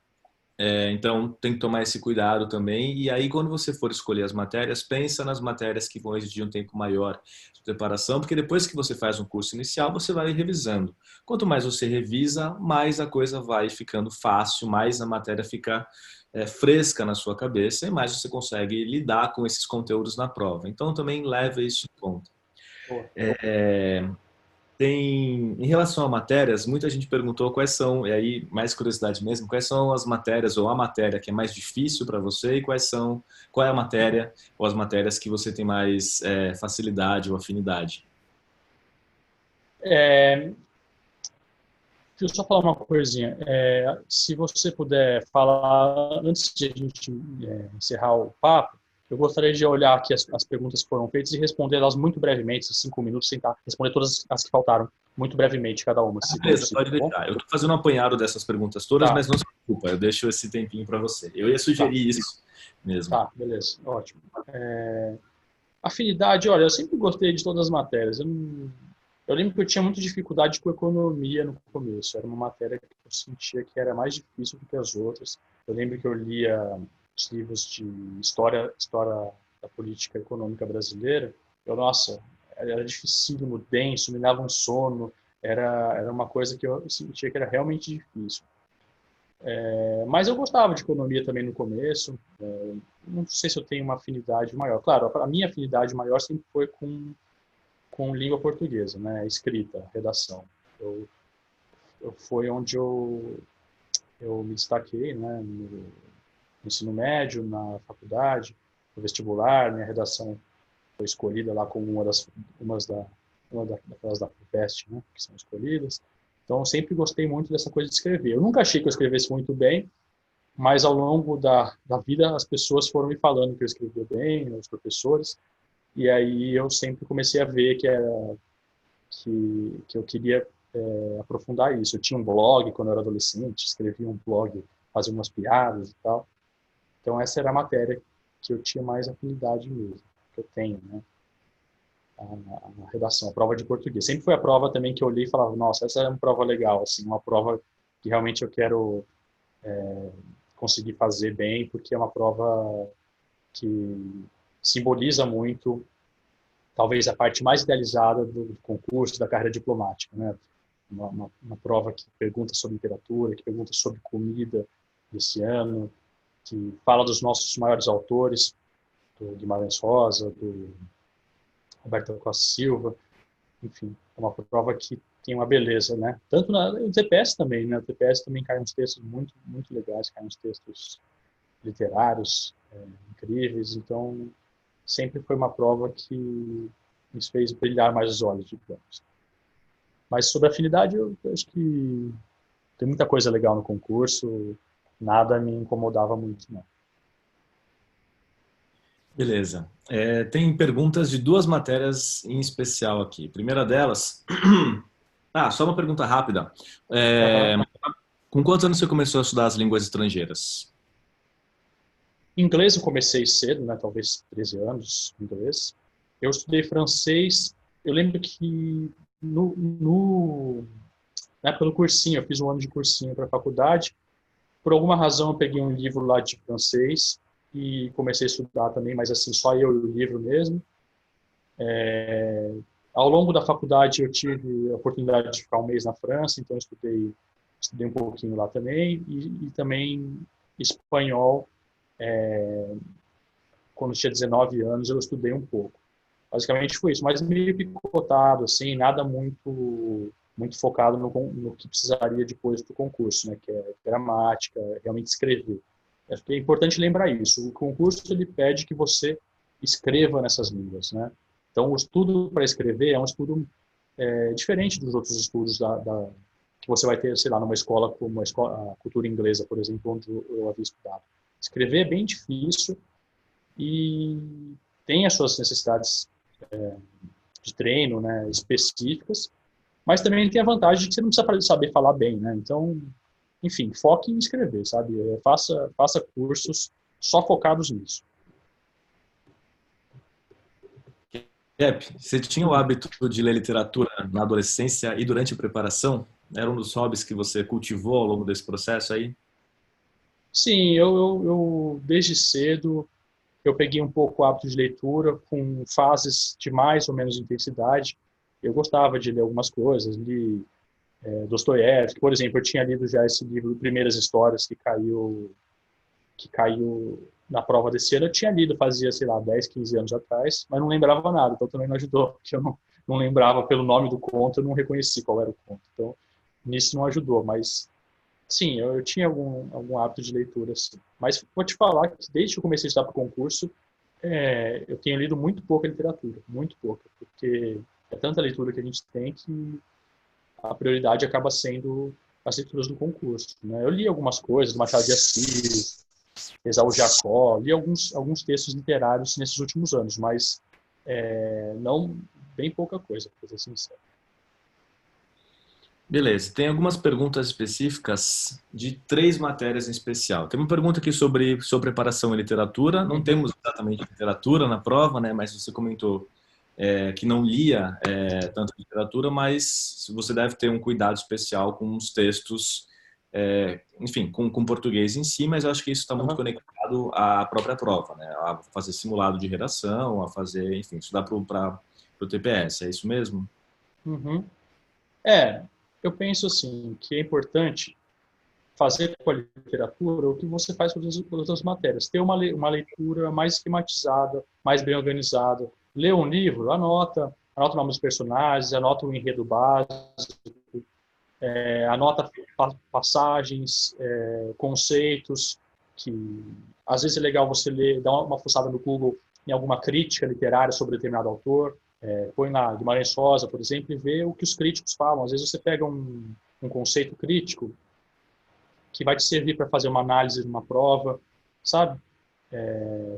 Então, tem que tomar esse cuidado também. E aí, quando você for escolher as matérias, pensa nas matérias que vão exigir um tempo maior de preparação, porque depois que você faz um curso inicial, você vai revisando. Quanto mais você revisa, mais a coisa vai ficando fácil, mais a matéria fica fresca na sua cabeça e mais você consegue lidar com esses conteúdos na prova. Então, também leve isso em conta. Em relação a matérias, muita gente perguntou quais são, e aí mais curiosidade mesmo, quais são as matérias ou a matéria que é mais difícil para você e qual é a matéria ou as matérias que você tem mais facilidade ou afinidade. Deixa eu só falar uma coisinha. Se você puder falar, antes de a gente encerrar o papo, eu gostaria de olhar aqui as perguntas que foram feitas e responder elas muito brevemente, 5 minutos, tentar responder todas as que faltaram, muito brevemente, cada uma. Beleza, pode deixar. Eu estou fazendo um apanhado dessas perguntas todas, mas não se preocupa, eu deixo esse tempinho para você. Eu ia sugerir isso mesmo. Tá, beleza, ótimo. Afinidade, olha, eu sempre gostei de todas as matérias. Eu lembro que eu tinha muita dificuldade com economia no começo. Era uma matéria que eu sentia que era mais difícil do que as outras. Eu lembro que eu lia os livros de história da política econômica brasileira. Nossa, era dificílimo, denso, me dava um sono. Era uma coisa que eu sentia que era realmente difícil. Mas eu gostava de economia também no começo. Não sei se eu tenho uma afinidade maior. Claro, a minha afinidade maior sempre foi com língua portuguesa, né? Escrita, redação. Foi onde eu me destaquei, né? No ensino médio, na faculdade, no vestibular. Minha redação foi escolhida lá como uma daquelas da FUVEST, né? Que são escolhidas. Então, eu sempre gostei muito dessa coisa de escrever. Eu nunca achei que eu escrevesse muito bem, mas ao longo da vida as pessoas foram me falando que eu escrevia bem, os professores. E aí eu sempre comecei a ver que eu queria aprofundar isso. Eu tinha um blog quando eu era adolescente, escrevia um blog, fazia umas piadas e tal. Então essa era a matéria que eu tinha mais afinidade mesmo, que eu tenho, né? A redação, a prova de português. Sempre foi a prova também que eu olhei e falava, nossa, essa é uma prova legal, assim, uma prova que realmente eu quero conseguir fazer bem, porque é uma prova que simboliza muito, talvez, a parte mais idealizada do concurso, da carreira diplomática, né? Uma prova que pergunta sobre literatura, que pergunta sobre comida desse ano, que fala dos nossos maiores autores, do Guimarães Rosa, do Roberto Costa Silva, enfim, é uma prova que tem uma beleza, né? Tanto no TPS também, né? O TPS também cai uns textos muito, muito legais, cai uns textos literários incríveis, então sempre foi uma prova que nos fez brilhar mais os olhos, digamos. Mas sobre afinidade, eu acho que tem muita coisa legal no concurso, nada me incomodava muito, não. Beleza. Tem perguntas de duas matérias em especial aqui. Primeira delas... só uma pergunta rápida. Com quantos anos você começou a estudar as línguas estrangeiras? Inglês eu comecei cedo, né? Talvez 13 anos, inglês. Eu estudei francês. Eu lembro que na época do cursinho, eu fiz um ano de cursinho para a faculdade. Por alguma razão, eu peguei um livro lá de francês e comecei a estudar também, mas assim, só eu e o livro mesmo. Ao longo da faculdade, eu tive a oportunidade de ficar um mês na França, então eu estudei um pouquinho lá também, e também espanhol. Quando eu tinha 19 anos, eu estudei um pouco. Basicamente foi isso, mas meio picotado, assim, nada muito focado no que precisaria depois do concurso, né, que é gramática, realmente escrever. Acho que é importante lembrar isso. O concurso ele pede que você escreva nessas línguas, né? Então, o estudo para escrever é um estudo diferente dos outros estudos que você vai ter, sei lá, numa escola como a cultura inglesa, por exemplo, onde eu havia estudado. Escrever é bem difícil e tem as suas necessidades de treino, né, específicas, mas também tem a vantagem de que você não precisa saber falar bem, né? Então, enfim, foque em escrever, sabe? Faça cursos só focados nisso. Rep, você tinha o hábito de ler literatura na adolescência e durante a preparação? Era um dos hobbies que você cultivou ao longo desse processo aí? Sim, eu desde cedo eu peguei um pouco o hábito de leitura com fases de mais ou menos intensidade. Eu gostava de ler algumas coisas, li Dostoiévski, por exemplo, eu tinha lido já esse livro Primeiras Histórias que caiu na prova desse ano. Eu tinha lido fazia, sei lá, 10, 15 anos atrás, mas não lembrava nada, então também não ajudou, porque eu não lembrava pelo nome do conto, eu não reconheci qual era o conto. Então, nisso não ajudou, mas sim, eu tinha algum hábito de leitura, sim. Mas vou te falar que desde que eu comecei a estudar para o concurso, eu tenho lido muito pouca literatura, muito pouca, porque é tanta leitura que a gente tem que a prioridade acaba sendo as leituras do concurso, né? Eu li algumas coisas do Machado de Assis, Exaú Jacó, li alguns textos literários nesses últimos anos, mas não bem pouca coisa, para ser sincero. Beleza, tem algumas perguntas específicas de três matérias em especial. Tem uma pergunta aqui sobre preparação em literatura. Não Uhum. temos exatamente literatura na prova, né? Mas você comentou que não lia tanto literatura, mas você deve ter um cuidado especial com os textos, enfim, com português em si, mas eu acho que isso está muito Uhum. conectado à própria prova, né? A fazer simulado de redação, a fazer, enfim, estudar para o TPS. É isso mesmo? Uhum. Eu penso assim, que é importante fazer com a literatura o que você faz com as outras matérias. Ter uma leitura mais esquematizada, mais bem organizada. Ler um livro, anota o nome dos personagens, anota o enredo básico, anota passagens, conceitos, que às vezes é legal você ler, dar uma fuçada no Google em alguma crítica literária sobre determinado autor, põe lá Guimarães Rosa, por exemplo, e vê o que os críticos falam. Às vezes você pega um conceito crítico que vai te servir para fazer uma análise de uma prova, sabe?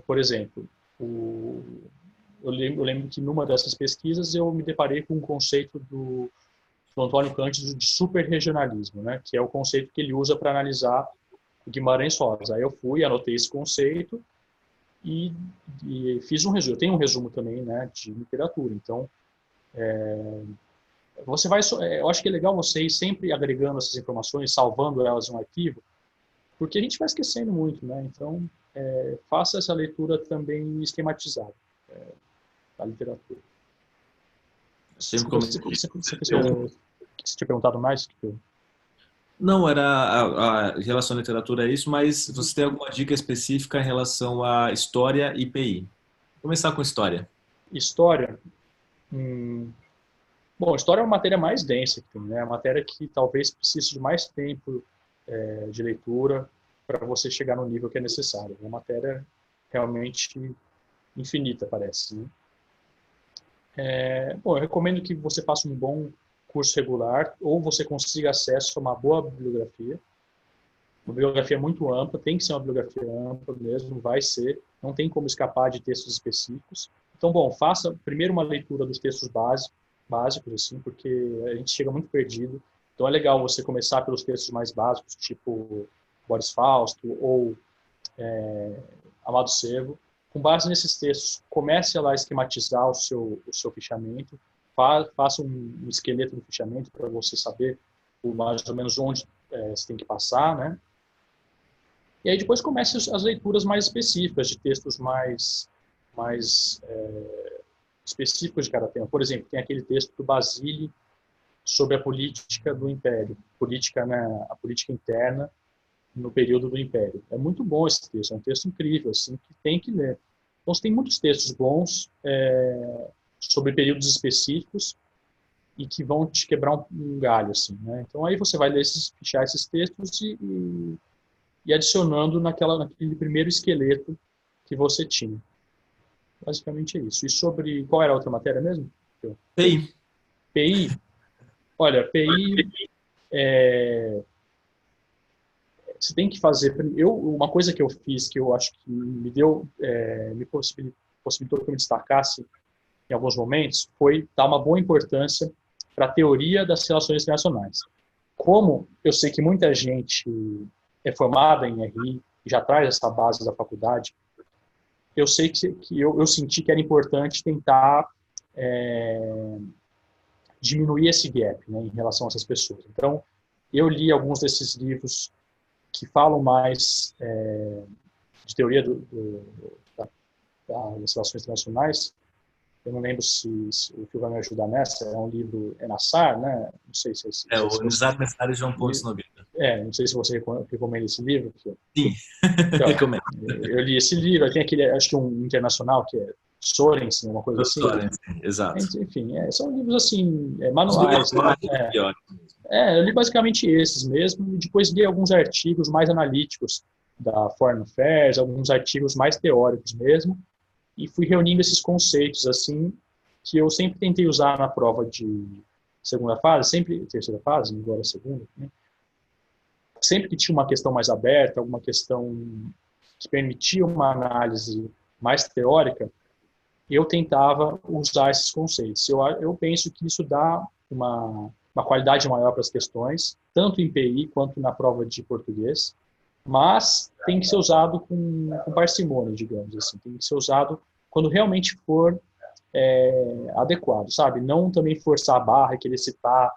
Por exemplo, eu lembro que numa dessas pesquisas eu me deparei com um conceito do Antônio Cândido de superregionalismo, né? Que é o conceito que ele usa para analisar o Guimarães Rosa. Aí eu fui, anotei esse conceito e, e fiz um resumo. Eu tenho um resumo também, né, de literatura. Então, eu acho que é legal você ir sempre agregando essas informações, salvando elas em um arquivo, porque a gente vai esquecendo muito, né? Então, faça essa leitura também esquematizada da literatura. Sempre Você tinha perguntado mais? Não, era a relação à literatura é isso, mas você tem alguma dica específica em relação à história e PI? Vou começar com história. História. Hum, Bom, história é uma matéria mais densa, que tem, né? É uma matéria que talvez precise de mais tempo de leitura para você chegar no nível que é necessário. É uma matéria realmente infinita, parece, né? Bom, eu recomendo que você faça um bom curso regular ou você consiga acesso a uma boa bibliografia. Uma bibliografia muito ampla, tem que ser uma bibliografia ampla mesmo, vai ser, não tem como escapar de textos específicos. Então, bom, faça primeiro uma leitura dos textos básicos assim, porque a gente chega muito perdido. Então é legal você começar pelos textos mais básicos, tipo Boris Fausto ou Amado Servo. Com base nesses textos, comece a lá esquematizar o seu fichamento, faça um esqueleto do fichamento para você saber mais ou menos onde você tem que passar, né? E aí depois comece as leituras mais específicas, de textos mais específicos de cada tema. Por exemplo, tem aquele texto do Basile sobre a política do Império, a política interna no período do Império. É muito bom esse texto, é um texto incrível, assim, que tem que ler. Então, você tem muitos textos bons sobre períodos específicos e que vão te quebrar um galho, assim, né? Então, aí você vai ler fichar esses textos e adicionando naquele primeiro esqueleto que você tinha. Basicamente é isso. E sobre... Qual era a outra matéria mesmo? PI. PI. Olha, PI... você tem que fazer... Uma coisa que eu fiz que eu acho que me possibilitou que eu me destacasse em alguns momentos foi dar uma boa importância para a teoria das relações internacionais. Como eu sei que muita gente é formada em RI, já traz essa base da faculdade, eu sei que eu senti que era importante tentar diminuir esse gap, né, em relação a essas pessoas. Então, eu li alguns desses livros que falam mais de teoria das relações internacionais. Eu não lembro se o Fio vai me ajudar nessa. É um livro Enassar, né? Não sei se O Nizar Messari João Pontes Nogueira. Não sei se você recomenda esse livro. Sim, então, recomendo. Eu li esse livro. Aí tem aquele, acho que um internacional que é Sorensen, uma coisa assim. Sorensen, exato. Enfim, são livros assim, manuais, né? Eu li basicamente esses mesmo. E depois li alguns artigos mais analíticos da Foreign Affairs, alguns artigos mais teóricos mesmo. E fui reunindo esses conceitos assim que eu sempre tentei usar na prova de segunda fase, terceira fase, agora segunda, né? Sempre que tinha uma questão mais aberta, alguma questão que permitia uma análise mais teórica, eu tentava usar esses conceitos. Eu penso que isso dá uma qualidade maior para as questões, tanto em PI quanto na prova de português, mas tem que ser usado com parcimônia, digamos assim. Tem que ser usado quando realmente for adequado, sabe? Não também forçar a barra e querer citar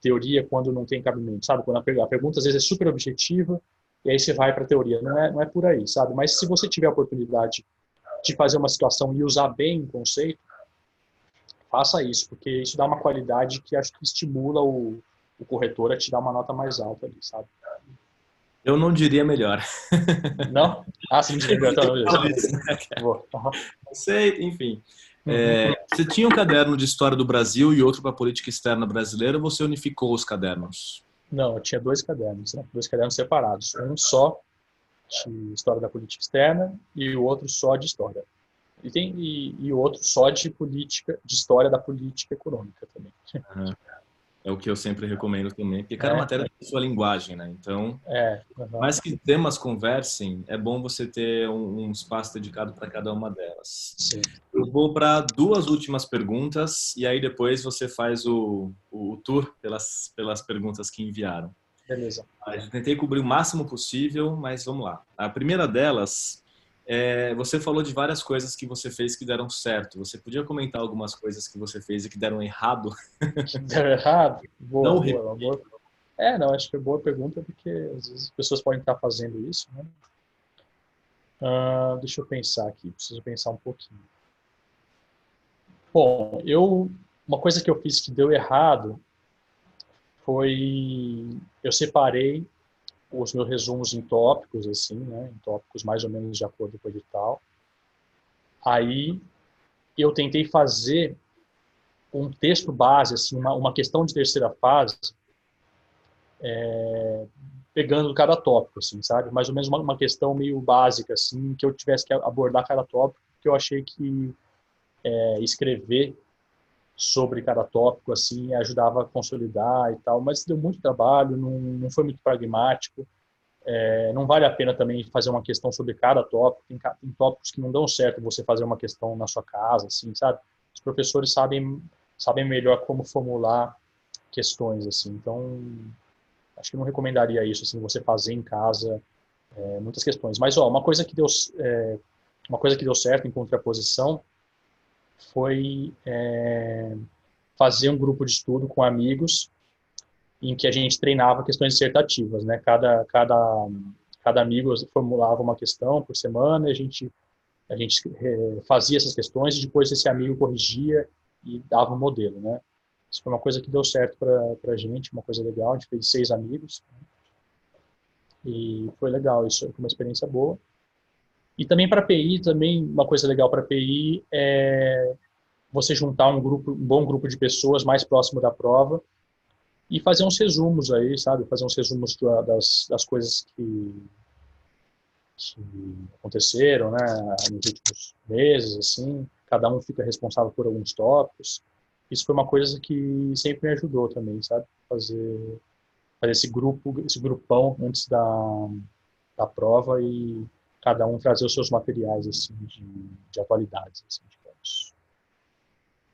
teoria quando não tem cabimento, sabe? Quando a pergunta às vezes é super objetiva e aí você vai para a teoria. Não é por aí, sabe? Mas se você tiver a oportunidade de fazer uma situação e usar bem o conceito, faça isso, porque isso dá uma qualidade que acho que estimula o corretor a te dar uma nota mais alta ali, sabe? Eu não diria melhor. Não? Você não diria melhor. Não sei, enfim. Você tinha um caderno de história do Brasil e outro para política externa brasileira, ou você unificou os cadernos? Não, eu tinha dois cadernos, né? Dois cadernos separados. Um só de história da política externa e o outro só de história. E o outro só de história da política econômica também. Uhum. É o que eu sempre recomendo também, porque cada matéria tem sua linguagem, né? Então, mais que temas conversem, é bom você ter um espaço dedicado para cada uma delas. Sim. Eu vou para duas últimas perguntas e aí depois você faz o tour pelas perguntas que enviaram. Beleza. Eu tentei cobrir o máximo possível, mas vamos lá. A primeira delas, você falou de várias coisas que você fez que deram certo. Você podia comentar algumas coisas que você fez e que deram errado? Que deram errado? Boa. Não, acho que é boa pergunta, porque às vezes as pessoas podem estar fazendo isso, né? Deixa eu pensar aqui, preciso pensar um pouquinho. Bom, uma coisa que eu fiz que deu errado foi eu separei os meus resumos em tópicos, assim, né? Em tópicos mais ou menos de acordo com o edital. Aí eu tentei fazer um texto base, assim, uma questão de terceira fase, pegando cada tópico, assim, sabe? Mais ou menos uma questão meio básica, assim, que eu tivesse que abordar cada tópico, que eu achei que escrever sobre cada tópico, assim, ajudava a consolidar e tal, mas deu muito trabalho, não foi muito pragmático. Não vale a pena também fazer uma questão sobre cada tópico. Tem tópicos que não dão certo você fazer uma questão na sua casa, assim, sabe? Os professores sabem melhor como formular questões, assim. Então, acho que não recomendaria isso, assim, você fazer em casa muitas questões. Mas, ó, uma coisa que deu certo em contraposição foi fazer um grupo de estudo com amigos em que a gente treinava questões dissertativas, né? Cada amigo formulava uma questão por semana e a gente fazia essas questões e depois esse amigo corrigia e dava um modelo, né? Isso foi uma coisa que deu certo para a gente, uma coisa legal. A gente fez 6 amigos, né? E foi legal, isso foi uma experiência boa. E também para PI, também uma coisa legal para PI é você juntar um bom grupo de pessoas mais próximo da prova e fazer uns resumos aí, sabe? Fazer uns resumos das coisas que aconteceram, né, nos últimos meses, assim. Cada um fica responsável por alguns tópicos. Isso foi uma coisa que sempre me ajudou também, sabe? Fazer esse grupão antes da prova e cada um trazer os seus materiais, assim, de atualidades, assim, digamos.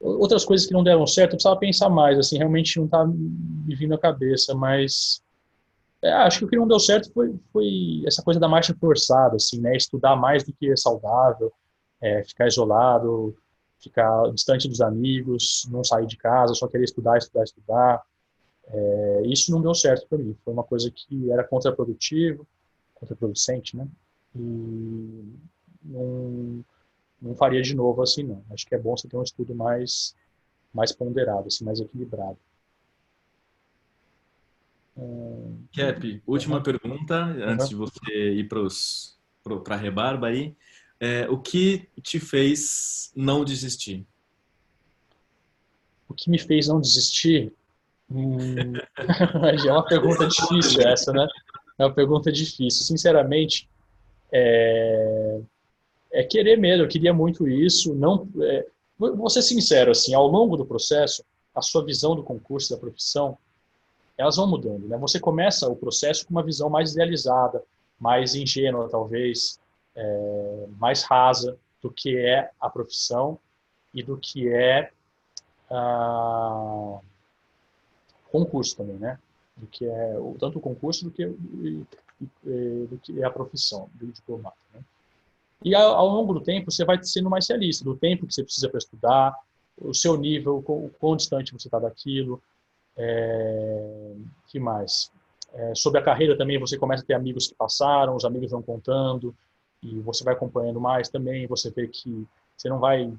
Outras coisas que não deram certo, eu precisava pensar mais, assim, realmente não está me vindo à cabeça, mas acho que o que não deu certo foi essa coisa da marcha forçada, assim, né? Estudar mais do que é saudável, ficar isolado, ficar distante dos amigos, não sair de casa, só querer estudar, estudar, estudar. Isso não deu certo para mim. Foi uma coisa que era contraprodutivo, contraproducente, né? E não, não faria de novo assim, não. Acho que é bom você ter um estudo mais ponderado, assim, mais equilibrado. Cap, última Uhum, pergunta, antes uhum. de você ir para a rebarba aí. O que te fez não desistir? O que me fez não desistir? É uma pergunta difícil essa, né? É uma pergunta difícil. Sinceramente, é querer mesmo. Eu queria muito isso. Não, vou ser sincero, assim, ao longo do processo, a sua visão do concurso, da profissão, elas vão mudando, né? Você começa o processo com uma visão mais idealizada, mais ingênua, talvez, mais rasa do que é a profissão e do que é a concurso também, né? Do que é tanto o concurso do que é a profissão do diplomata, né? E ao longo do tempo você vai sendo mais realista do tempo que você precisa para estudar, o seu nível, o quão distante você está daquilo, que mais? Sobre a carreira também você começa a ter amigos que passaram, os amigos vão contando e você vai acompanhando mais também, você vê que você não vai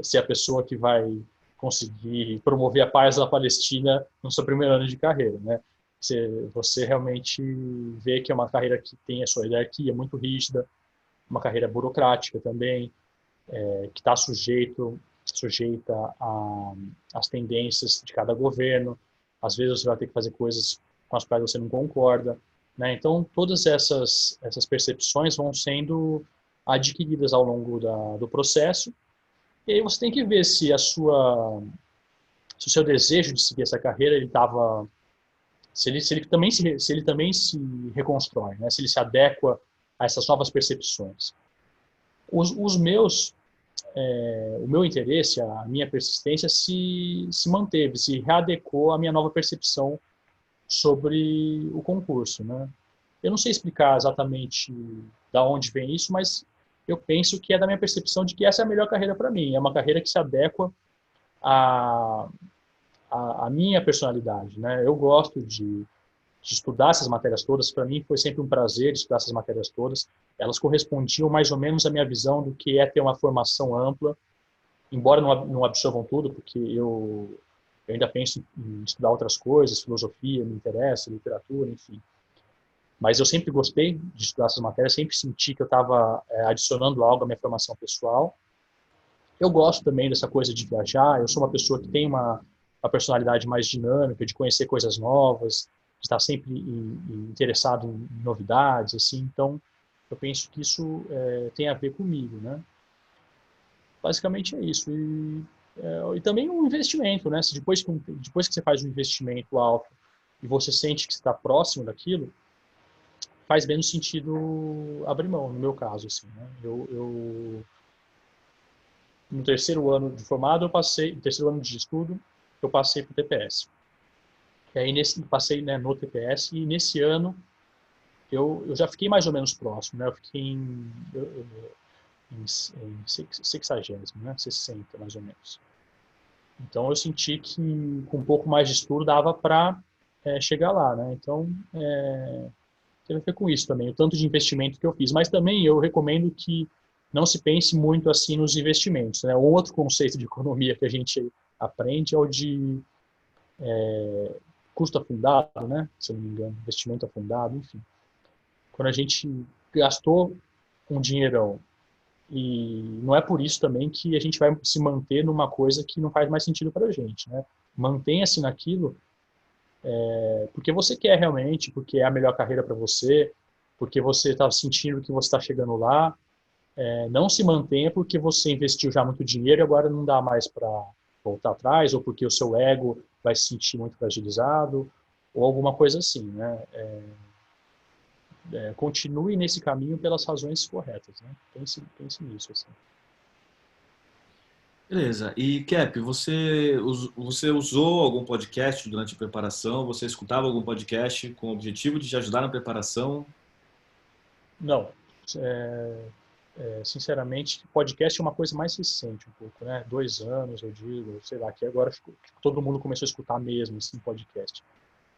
ser a pessoa que vai conseguir promover a paz da Palestina no seu primeiro ano de carreira, né? Você realmente vê que é uma carreira que tem a sua hierarquia muito rígida, uma carreira burocrática também, que está sujeita às tendências de cada governo. Às vezes você vai ter que fazer coisas com as quais você não concorda, né? Então todas essas percepções vão sendo adquiridas ao longo do processo. E aí você tem que ver se o seu desejo de seguir essa carreira ele estava se ele também se reconstrói, né? Se ele se adequa a essas novas percepções. Os meus o meu interesse, a minha persistência se manteve, se readequou à minha nova percepção sobre o concurso, né? Eu não sei explicar exatamente da onde vem isso, mas eu penso que é da minha percepção de que essa é a melhor carreira para mim. É uma carreira que se adequa à, à minha personalidade, né? Eu gosto de estudar essas matérias todas. Para mim foi sempre um prazer estudar essas matérias todas. Elas correspondiam mais ou menos à minha visão do que é ter uma formação ampla, embora não absorvam tudo, porque eu ainda penso em estudar outras coisas, filosofia me interessa, literatura, enfim. Mas eu sempre gostei de estudar essas matérias, sempre senti que eu estava adicionando algo à minha formação pessoal. Eu gosto também dessa coisa de viajar, eu sou uma pessoa que tem uma personalidade mais dinâmica, de conhecer coisas novas, de estar sempre interessado em novidades, assim. Então, eu penso que isso tem a ver comigo, né? Basicamente é isso. E também um investimento, né? Se depois que você faz um investimento alto e você sente que está próximo daquilo, faz menos sentido abrir mão, no meu caso, assim, né? No terceiro ano de formado, no terceiro ano de estudo, eu passei para o TPS. E aí passei, né, no TPS e nesse ano eu já fiquei mais ou menos próximo, né? Eu fiquei em 60º, né? 60 mais ou menos. Então eu senti que com um pouco mais de estudo dava para chegar lá, né? Então tem a ver com isso também, o tanto de investimento que eu fiz. Mas também eu recomendo que não se pense muito assim nos investimentos, né? Um outro conceito de economia que a gente aprende é o de custo afundado, né? Se eu não me engano, investimento afundado, enfim. Quando a gente gastou um dinheirão e não é por isso também que a gente vai se manter numa coisa que não faz mais sentido para a gente, né? Mantenha-se naquilo porque você quer realmente, porque é a melhor carreira para você, porque você está sentindo que você está chegando lá. Não se mantenha porque você investiu já muito dinheiro e agora não dá mais para voltar atrás, ou porque o seu ego vai se sentir muito fragilizado, ou alguma coisa assim, né? Continue nesse caminho pelas razões corretas, né? Pense nisso, assim. Beleza. E, Cap, você usou algum podcast durante a preparação? Você escutava algum podcast com o objetivo de te ajudar na preparação? Não, é, sinceramente, podcast é uma coisa mais recente um pouco, né? 2 anos, eu digo, sei lá, que agora todo mundo começou a escutar mesmo, assim, podcast.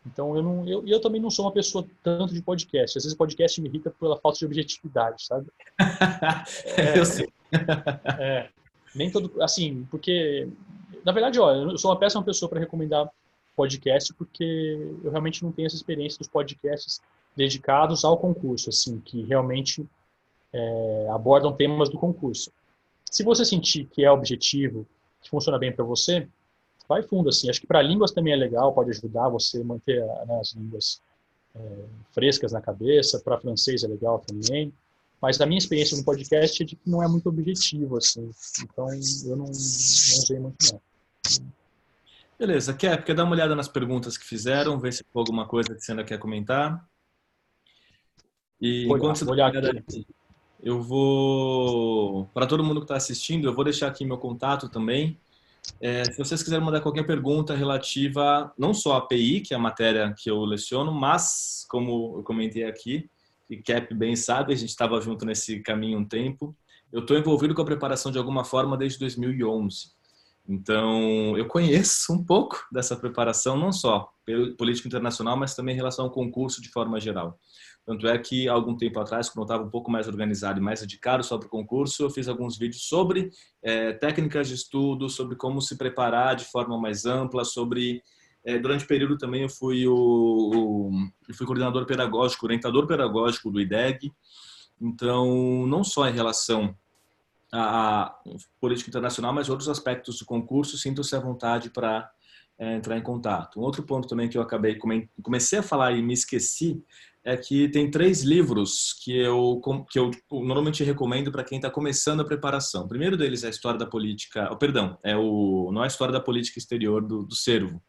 Então, eu também não sou uma pessoa tanto de podcast. Às vezes, podcast me irrita pela falta de objetividade, sabe? Eu sei. Nem todo, assim, porque, na verdade, ó, eu sou uma péssima pessoa para recomendar podcast, porque eu realmente não tenho essa experiência dos podcasts dedicados ao concurso, assim, que realmente abordam temas do concurso. Se você sentir que é objetivo, que funciona bem para você, vai fundo, assim. Acho que para línguas também é legal, pode ajudar você manter, né, as línguas frescas na cabeça. Para francês é legal também. Mas a minha experiência no podcast é de que não é muito objetivo, assim. Então, eu não usei muito, não. Beleza. Quer dar uma olhada nas perguntas que fizeram, ver se tem alguma coisa que você ainda quer comentar? E enquanto você dá Vou uma olhar olhada aqui. aí, eu vou... Para todo mundo que está assistindo, eu vou deixar aqui meu contato também. Se vocês quiserem mandar qualquer pergunta relativa não só à API, que é a matéria que eu leciono, mas, como eu comentei aqui, e Cap bem sabe, a gente estava junto nesse caminho um tempo, eu estou envolvido com a preparação de alguma forma desde 2011. Então, eu conheço um pouco dessa preparação, não só pelo política internacional, mas também em relação ao concurso de forma geral. Tanto é que, algum tempo atrás, quando eu estava um pouco mais organizado e mais dedicado só para o concurso, eu fiz alguns vídeos sobre técnicas de estudo, sobre como se preparar de forma mais ampla, sobre... durante o período também eu fui coordenador pedagógico, orientador pedagógico do IDEG. Então, não só em relação a política internacional, mas outros aspectos do concurso, sinto-se à vontade para entrar em contato. Um outro ponto também que eu comecei a falar e me esqueci é que tem 3 livros que eu normalmente recomendo para quem está começando a preparação. O primeiro deles é a História da Política, perdão, não é a História da Política Exterior do Cervo.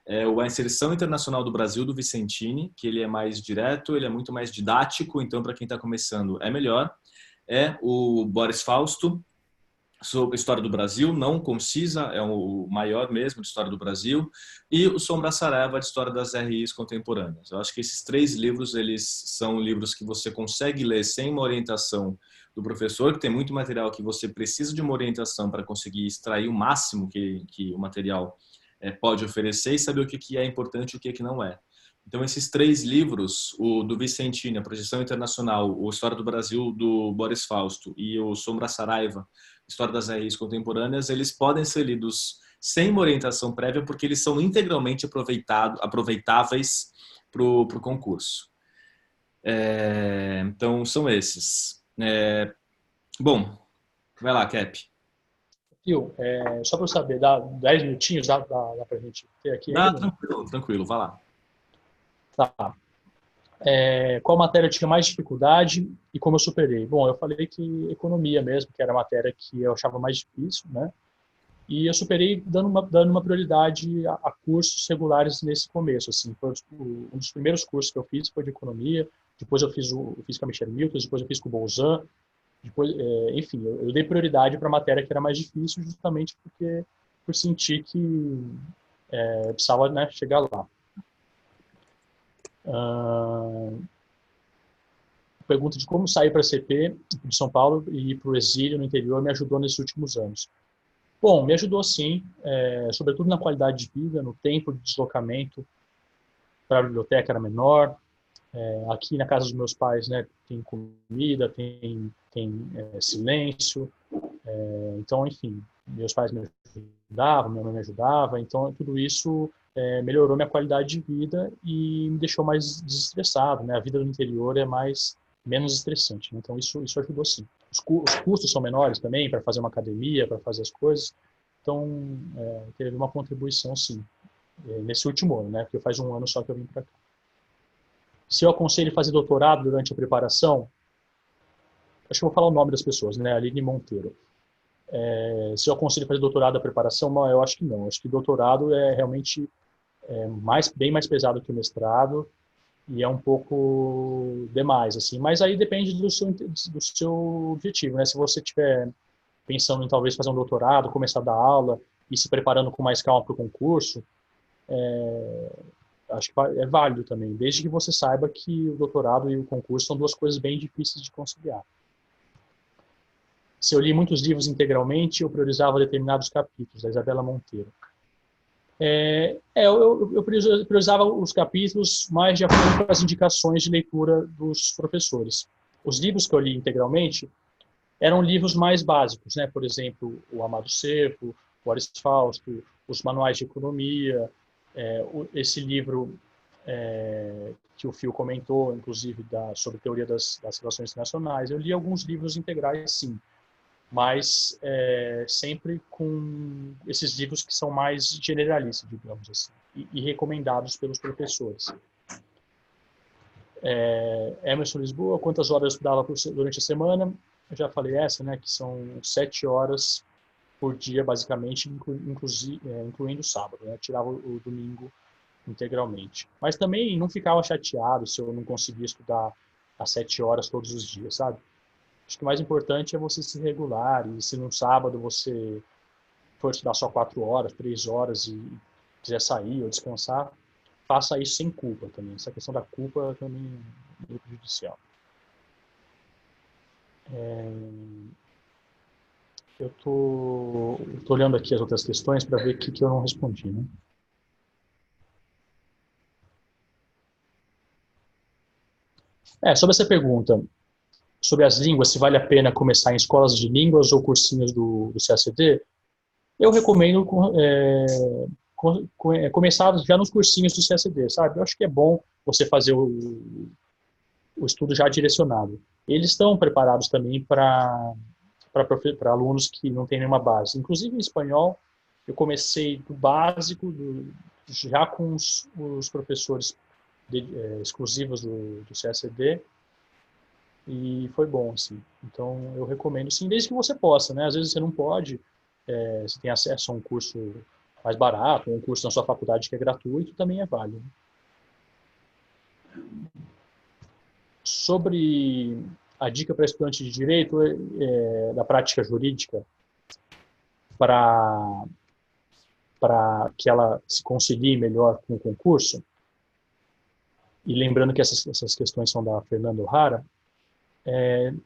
É A Inserção Internacional do Brasil, do Vicentini, que ele é mais direto, ele é muito mais didático, então para quem está começando é melhor. O Boris Fausto, sobre a história do Brasil, não concisa, é o maior mesmo de história do Brasil, e o Sombra Saraiva, de história das RIs contemporâneas. Eu acho que esses 3 livros, eles são livros que você consegue ler sem uma orientação do professor, que tem muito material que você precisa de uma orientação para conseguir extrair o máximo que o material pode oferecer e saber o que é importante e o que não é. Então, esses 3 livros, o do Vicentini, A Projeção Internacional, o História do Brasil, do Boris Fausto, e o Sombra Saraiva, História das RIs Contemporâneas, eles podem ser lidos sem uma orientação prévia, porque eles são integralmente aproveitáveis para o concurso. Então, são esses. Bom, vai lá, Cap. Phil, só para eu saber, dá 10 minutinhos, dá para a gente ter aqui Dá, ainda? tranquilo, tranquilo, vai lá. Tá. Qual matéria eu tinha mais dificuldade e como eu superei? Bom, eu falei que economia mesmo, que era a matéria que eu achava mais difícil, né? E eu superei dando uma prioridade a cursos regulares nesse começo, assim. Foi um dos primeiros cursos que eu fiz foi de economia, depois eu fiz com a Michelle Milton, depois eu fiz com o Bolzan, depois, enfim, eu dei prioridade para a matéria que era mais difícil, justamente por sentir que eu precisava, né, chegar lá. Uh, pergunta de como sair para a CP de São Paulo e ir para o exílio no interior me ajudou nesses últimos anos. Bom, me ajudou sim, sobretudo na qualidade de vida, no tempo de deslocamento para a biblioteca era menor. Aqui na casa dos meus pais, né, tem comida, tem silêncio. Então, enfim, meus pais me ajudavam, minha mãe me ajudava. Então, tudo isso melhorou minha qualidade de vida e me deixou mais desestressado, né? A vida do interior é menos estressante, né? Então, isso ajudou sim. Os custos são menores também para fazer uma academia, para fazer as coisas. Então, teve uma contribuição, sim, nesse último ano, né? Porque faz um ano só que eu vim para cá. Se eu aconselho fazer doutorado durante a preparação, acho que eu vou falar o nome das pessoas, né? Aline Monteiro. Se eu aconselho fazer doutorado da preparação, não, eu acho que não. Acho que doutorado é realmente bem mais pesado que o mestrado e é um pouco demais, assim. Mas aí depende do seu objetivo, né? Se você estiver pensando em talvez fazer um doutorado, começar a dar aula e se preparando com mais calma para o concurso, acho que é válido também, desde que você saiba que o doutorado e o concurso são duas coisas bem difíceis de conciliar. Se eu li muitos livros integralmente, eu priorizava determinados capítulos, da Isabela Monteiro. Eu priorizava os capítulos mais de acordo com as indicações de leitura dos professores. Os livros que eu li integralmente eram livros mais básicos, né? Por exemplo, o Amado Servo, o Aris Fausto, os manuais de economia, esse livro que o Phil comentou, inclusive, sobre teoria das relações internacionais. Eu li alguns livros integrais, sim, mas sempre com esses livros que são mais generalistas, digamos assim, e recomendados pelos professores. Emerson Lisboa, quantas horas eu estudava durante a semana? Eu já falei essa, né, que são 7 horas por dia, basicamente, incluindo o sábado, né? Tirava o domingo integralmente. Mas também não ficava chateado se eu não conseguia estudar às 7 horas todos os dias, sabe? Acho que o mais importante é você se regular, e se no sábado você for estudar só 4 horas, 3 horas e quiser sair ou descansar, faça isso sem culpa também. Essa questão da culpa também é meio prejudicial. Eu tô olhando aqui as outras questões para ver o que eu não respondi, né? Sobre essa pergunta, sobre as línguas, se vale a pena começar em escolas de línguas ou cursinhos do CACD, eu recomendo começar já nos cursinhos do CACD, sabe? Eu acho que é bom você fazer o estudo já direcionado. Eles estão preparados também para alunos que não têm nenhuma base. Inclusive em espanhol, eu comecei do básico, já com os professores exclusivos do CACD, e foi bom, assim. Então, eu recomendo, sim, desde que você possa, né? Às vezes você não pode, você tem acesso a um curso mais barato, um curso na sua faculdade que é gratuito, também é válido. Sobre a dica para estudante de direito da prática jurídica para que ela se concilie melhor com o concurso, e lembrando que essas questões são da Fernanda O'Hara,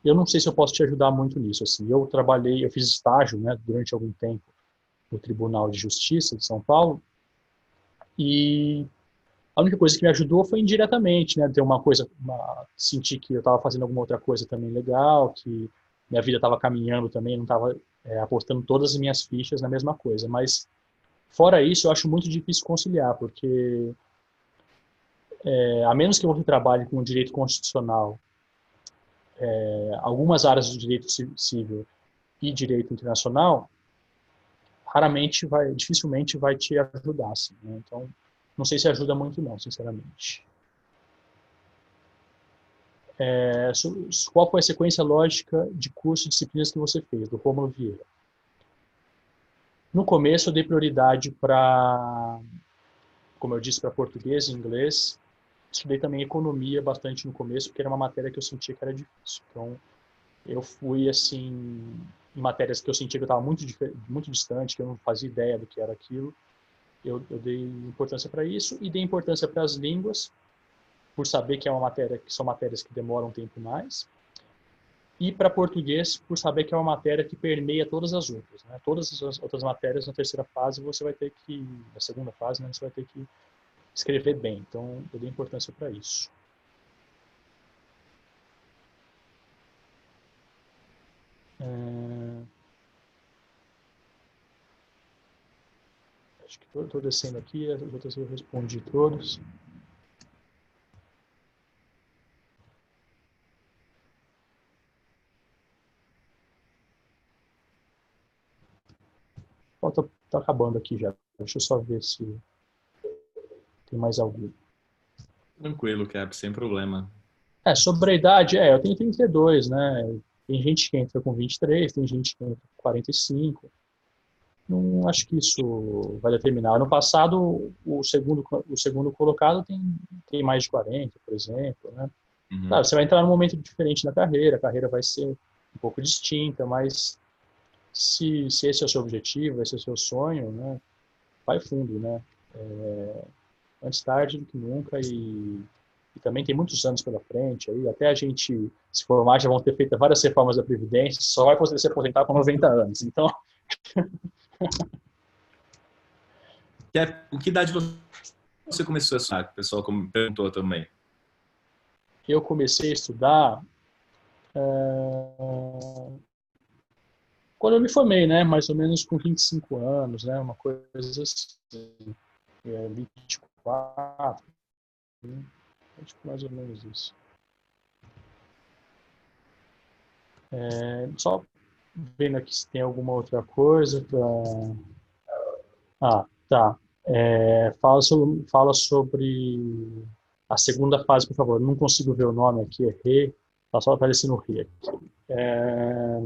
eu não sei se eu posso te ajudar muito nisso. Assim, eu fiz estágio, né, durante algum tempo no Tribunal de Justiça de São Paulo, e a única coisa que me ajudou foi indiretamente, né, ter sentir que eu estava fazendo alguma outra coisa também legal, que minha vida estava caminhando também, não estava apostando todas as minhas fichas na mesma coisa. Mas fora isso, eu acho muito difícil conciliar, porque a menos que você trabalhe com o direito constitucional, algumas áreas do direito civil e direito internacional, dificilmente vai te ajudar, assim, né? Então, não sei se ajuda muito não, sinceramente. Qual foi a sequência lógica de curso e disciplinas que você fez, do Rômulo Vieira? No começo, eu dei prioridade para, como eu disse, para português e inglês. Estudei também economia bastante no começo, porque era uma matéria que eu sentia que era difícil. Então, eu fui, assim, em matérias que eu sentia que eu estava muito distante, que eu não fazia ideia do que era aquilo. Eu dei importância para isso e dei importância para as línguas. por saber que é uma matéria, que são matérias que demoram um tempo mais, e para português, por saber que é uma matéria que permeia todas as outras, né? Todas as outras matérias na terceira fase você vai ter que, na segunda fase, né, você vai ter que escrever bem. Então, eu dei importância para isso. Acho que estou descendo aqui, as outras eu respondi todos. Tá acabando aqui já. Deixa eu só ver se tem mais algum. Tranquilo, Cap, sem problema. Sobre a idade, eu tenho 32, né? Tem gente que entra com 23, tem gente que entra com 45. Não acho que isso vai determinar. No passado, o segundo colocado tem mais de 40, por exemplo, né? Uhum. Claro, você vai entrar num momento diferente da carreira, a carreira vai ser um pouco distinta, mas se esse é o seu objetivo, esse é o seu sonho, né? Vai fundo, né? Antes tarde do que nunca e também tem muitos anos pela frente aí, até a gente se formar já vão ter feito várias reformas da Previdência, só vai poder se aposentar com 90 anos. Então, Cap, com que idade você começou a estudar? O pessoal perguntou também. eu comecei a estudar quando eu me formei, né? Mais ou menos com 25 anos, né? Uma coisa assim, 24, né? Acho que mais ou menos isso. Só vendo aqui se tem alguma outra coisa para. Ah, tá. Fala sobre a segunda fase, por favor. Não consigo ver o nome aqui, errei. Tá só aparecendo Rê aqui. É,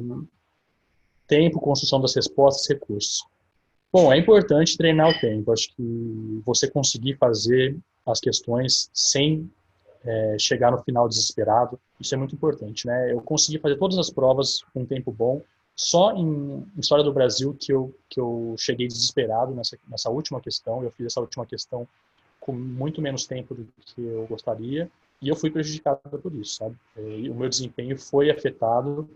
tempo, construção das respostas, recursos. Bom, é importante treinar o tempo. Acho que você conseguir fazer as questões sem chegar no final desesperado, isso é muito importante, né? Eu consegui fazer todas as provas com um tempo bom, só em História do Brasil que eu cheguei desesperado nessa última questão, eu fiz essa última questão com muito menos tempo do que eu gostaria, e eu fui prejudicado por isso, sabe? E o meu desempenho foi afetado.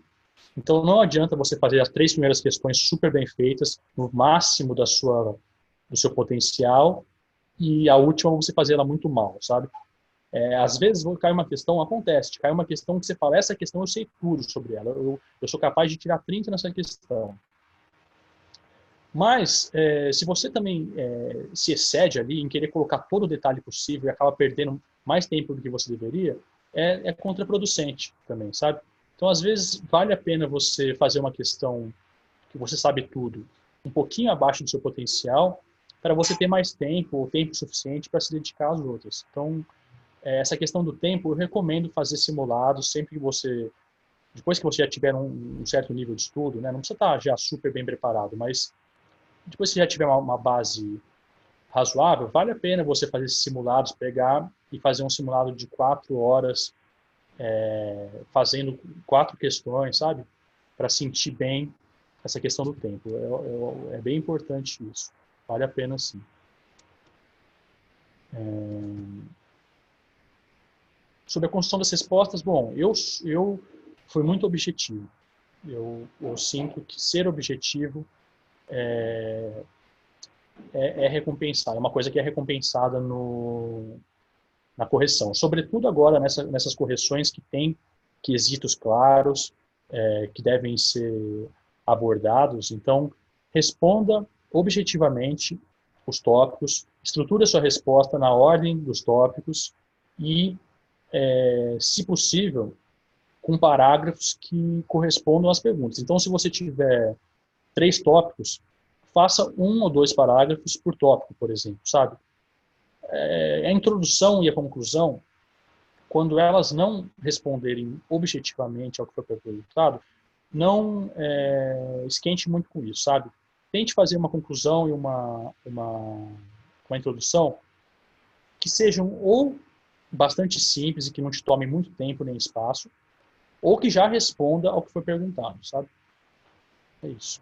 Então não adianta você fazer as 3 primeiras questões super bem feitas, no máximo do seu potencial, e a última você fazer ela muito mal, sabe? Às vezes cai uma questão, acontece, cai uma questão que você fala, essa questão eu sei tudo sobre ela, eu sou capaz de tirar 30 nessa questão. Mas, se você também se excede ali em querer colocar todo o detalhe possível e acaba perdendo mais tempo do que você deveria, é contraproducente também, sabe? Então, às vezes, vale a pena você fazer uma questão que você sabe tudo, um pouquinho abaixo do seu potencial, para você ter mais tempo, ou tempo suficiente para se dedicar às outras. Então, essa questão do tempo, eu recomendo fazer simulados sempre que você, depois que você já tiver um certo nível de estudo, né? Não precisa estar já super bem preparado, mas depois que já tiver uma base razoável, vale a pena você fazer esses simulados, pegar e fazer um simulado de 4 horas, fazendo 4 questões, sabe? Para sentir bem essa questão do tempo. É bem importante isso. Vale a pena sim. Sobre a construção das respostas, bom, eu fui muito objetivo. Eu sinto que ser objetivo é recompensado, é uma coisa que é recompensada na correção. Sobretudo agora nessas correções que tem quesitos claros, que devem ser abordados. Então, responda objetivamente os tópicos, estruture a sua resposta na ordem dos tópicos e, se possível, com parágrafos que correspondam às perguntas. Então, se você tiver 3 tópicos, faça 1 ou 2 parágrafos por tópico, por exemplo, sabe? A introdução e a conclusão, quando elas não responderem objetivamente ao que foi perguntado, não esquente muito com isso, sabe? Tente fazer uma conclusão e uma introdução que sejam ou bastante simples e que não te tome muito tempo nem espaço, ou que já responda ao que foi perguntado, sabe? É isso.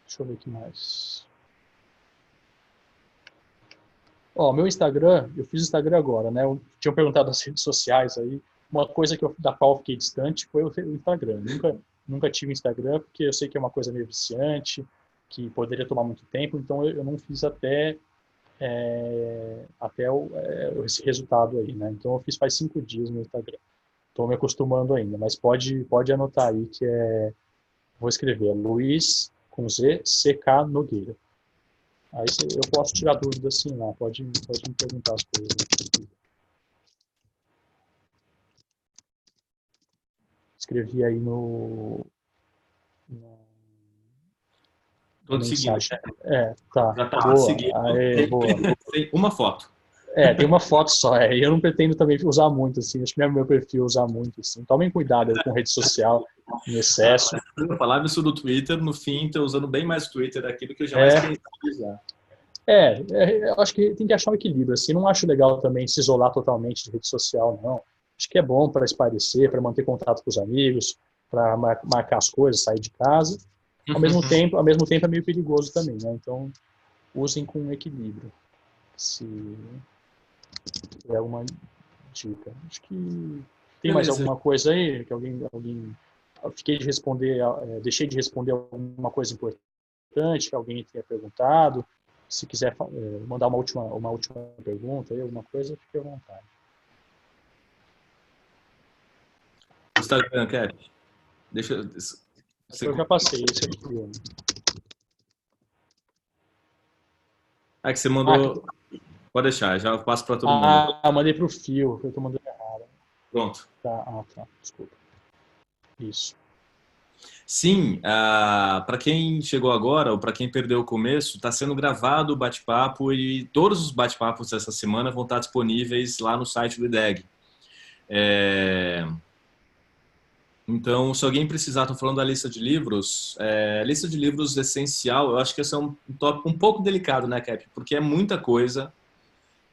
Deixa eu ver o que mais. Ó, meu Instagram, eu fiz Instagram agora, né? Tinham perguntado nas redes sociais aí. Uma coisa da qual eu fiquei distante foi o Instagram. Nunca tive Instagram, porque eu sei que é uma coisa meio viciante, que poderia tomar muito tempo, então eu não fiz até esse resultado aí, né? Então eu fiz faz 5 dias no Instagram. Estou me acostumando ainda, mas pode anotar aí que vou escrever Luiz com Z, CK Nogueira. Aí eu posso tirar dúvidas sim lá, pode me perguntar as coisas. Escrevi aí Estou na te seguindo. mensagem. Tá, Já está boa. seguindo. Aê, boa. Tem uma foto. Tem uma foto só, e eu não pretendo também usar muito, assim, acho que não é meu perfil usar muito, assim. Tomem cuidado aí com rede social em excesso. Eu falava isso do Twitter, no fim, estou usando bem mais o Twitter daquilo que eu jamais É, pensei em usar. eu acho que tem que achar um equilíbrio, assim, não acho legal também se isolar totalmente de rede social, não. Acho que é bom para espairecer, para manter contato com os amigos, para marcar as coisas, sair de casa. Ao mesmo tempo é meio perigoso também, né? Então, usem com equilíbrio. Se é uma dica. Acho que tem mais Beleza. alguma coisa aí que alguém fiquei de responder, deixei de responder alguma coisa importante que alguém tenha perguntado. Se quiser mandar uma última pergunta aí, alguma coisa, fique à vontade. Instagram, Cap. Deixa eu... Eu já passei esse aqui. Ah, que você Ah, mandou... Pode deixar, já passo para todo mundo. mandei para o Fio, eu estou mandando errado. Pronto. Tá, desculpa. Isso. Sim, para quem chegou agora ou para quem perdeu o começo, está sendo gravado o bate-papo e todos os bate-papos dessa semana vão estar disponíveis lá no site do IDEG. Então, se alguém precisar, estou falando da lista de livros, lista de livros essencial, eu acho que esse é um tópico um pouco delicado, né, Cap? Porque é muita coisa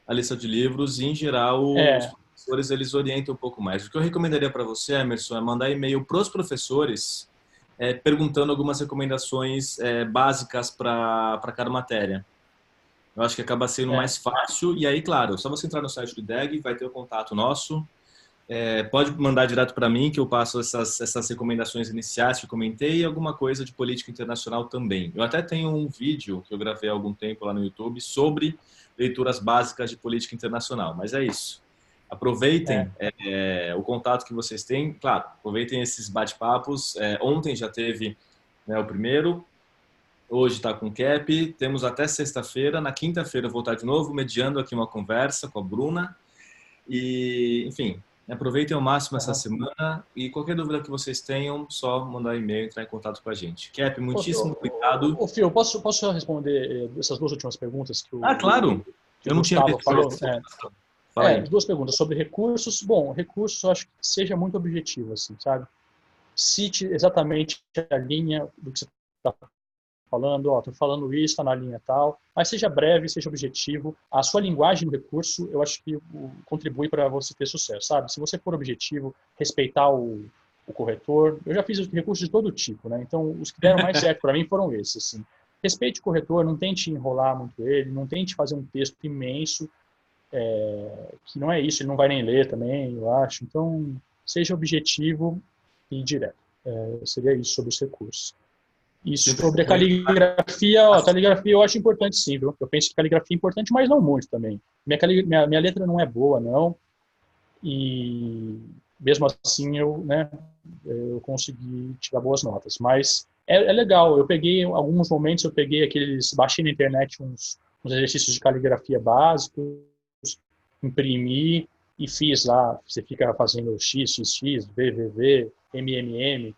a lista de livros e, em geral, os É, professores eles orientam um pouco mais. O que eu recomendaria para você, Emerson, é mandar e-mail para os professores perguntando algumas recomendações básicas para cada matéria. Eu acho que acaba sendo é, mais fácil. E aí, claro, só você entrar no site do IDEG, vai ter o contato nosso. Pode mandar direto para mim, que eu passo essas recomendações iniciais que eu comentei e alguma coisa de política internacional também. Eu até tenho um vídeo que eu gravei há algum tempo lá no YouTube sobre leituras básicas de política internacional. Mas é isso. é. Aproveitem o contato que vocês têm. Claro, aproveitem esses bate-papos. Ontem já teve, né, o primeiro. Hoje está com o Cap. Temos até sexta-feira. Na quinta-feira eu vou estar de novo mediando aqui uma conversa com a Bruna. E, enfim, aproveitem ao máximo essa Uhum. semana e qualquer dúvida que vocês tenham, só mandar e-mail, entrar em contato com a gente. Cap, muitíssimo obrigado. Fio, posso responder essas duas últimas perguntas que Ah, claro! que o Eu não tinha Gustavo visto. falou? Fala aí. Duas perguntas sobre recursos. Bom, recursos eu acho que seja muito objetivo, assim, sabe? Cite exatamente a linha do que você está falando, estou falando isso, está na linha tal, mas seja breve, seja objetivo. A sua linguagem no recurso, eu acho que contribui para você ter sucesso, sabe? Se você for objetivo, respeitar o corretor, eu já fiz recursos de todo tipo, né? Então, os que deram mais certo para mim foram esses, assim. Respeite o corretor, não tente enrolar muito ele, não tente fazer um texto imenso, que não é isso, ele não vai nem ler também, eu acho. Então, seja objetivo e direto. Seria isso sobre os recursos. E Sempre sobre a caligrafia, a caligrafia eu acho importante sim, viu? Eu penso que caligrafia é importante, mas não muito também. Minha letra não é boa, não, e mesmo assim eu consegui tirar boas notas. Mas é legal, eu peguei, alguns momentos baixei na internet uns exercícios de caligrafia básicos, imprimi e fiz lá, você fica fazendo XXX, VVV, MMM,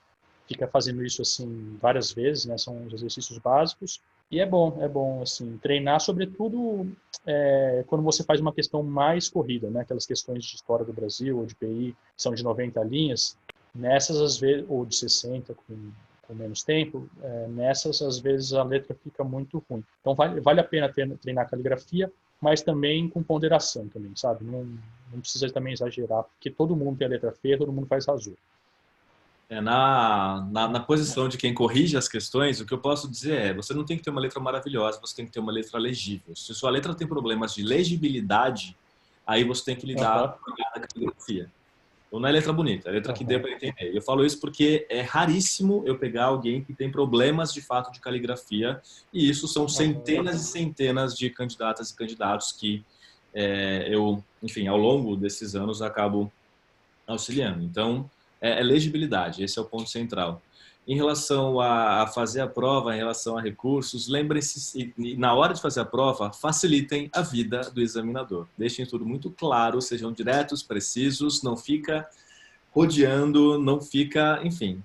fica fazendo isso assim várias vezes, né? São os exercícios básicos e é bom assim treinar, sobretudo quando você faz uma questão mais corrida, né? Aquelas questões de história do Brasil ou de PI que são de 90 linhas, nessas às vezes ou de 60 com menos tempo, nessas às vezes a letra fica muito ruim. Então vale a pena treinar caligrafia, mas também com ponderação também, sabe? Não precisa também exagerar, porque todo mundo tem a letra feia, todo mundo faz rasura. Na posição de quem corrige as questões, o que eu posso dizer é, você não tem que ter uma letra maravilhosa, você tem que ter uma letra legível. Se sua letra tem problemas de legibilidade, aí você tem que lidar Aham, com a caligrafia. Ou não é letra bonita, é letra que dê aham, para entender. Eu falo isso porque é raríssimo eu pegar alguém que tem problemas de fato de caligrafia, e isso são aham. centenas e centenas de candidatas e candidatos que eu, enfim, ao longo desses anos acabo auxiliando. Então, é legibilidade, esse é o ponto central. Em relação a fazer a prova, em relação a recursos, lembrem-se, na hora de fazer a prova, facilitem a vida do examinador. Deixem tudo muito claro, sejam diretos, precisos, não fica rodeando, não fica, enfim.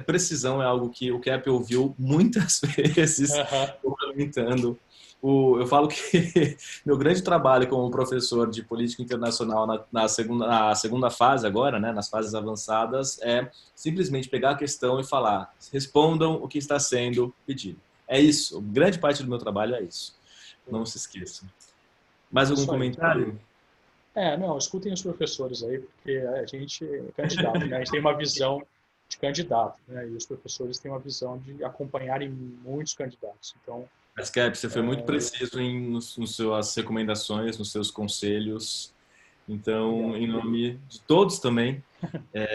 Precisão é algo que o Cap ouviu muitas vezes Aham. comentando. Eu falo que meu grande trabalho como professor de política internacional na segunda fase agora, né, nas fases avançadas, é simplesmente pegar a questão e falar, respondam o que está sendo pedido. É isso, grande parte do meu trabalho é isso. Não se esqueçam. Mais algum Isso aí. comentário? Não, escutem os professores aí, porque a gente é candidato, né? A gente tem uma visão de candidato, né? E os professores têm uma visão de acompanharem muitos candidatos. Então, Mas, Cap, você foi muito preciso nos suas recomendações, nos seus conselhos. Então, obrigado. em nome de todos também,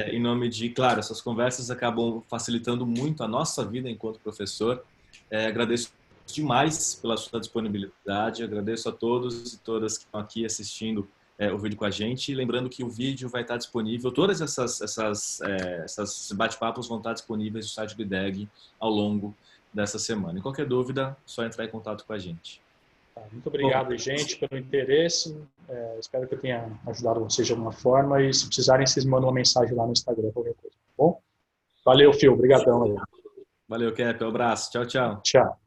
em nome de, claro, essas conversas acabam facilitando muito a nossa vida enquanto professor. Agradeço demais pela sua disponibilidade, agradeço a todos e todas que estão aqui assistindo o vídeo com a gente. E lembrando que o vídeo vai estar disponível, todas essas bate-papos vão estar disponíveis no site do IDEG ao longo dessa semana. E qualquer dúvida, é só entrar em contato com a gente. Tá, muito Bom, obrigado, gente, pelo interesse. Espero que eu tenha ajudado vocês de alguma forma. E se precisarem, vocês mandam uma mensagem lá no Instagram, qualquer coisa. Tá bom? Valeu, Fio. Obrigadão aí. valeu, Cap, um abraço. Tchau, tchau. Tchau.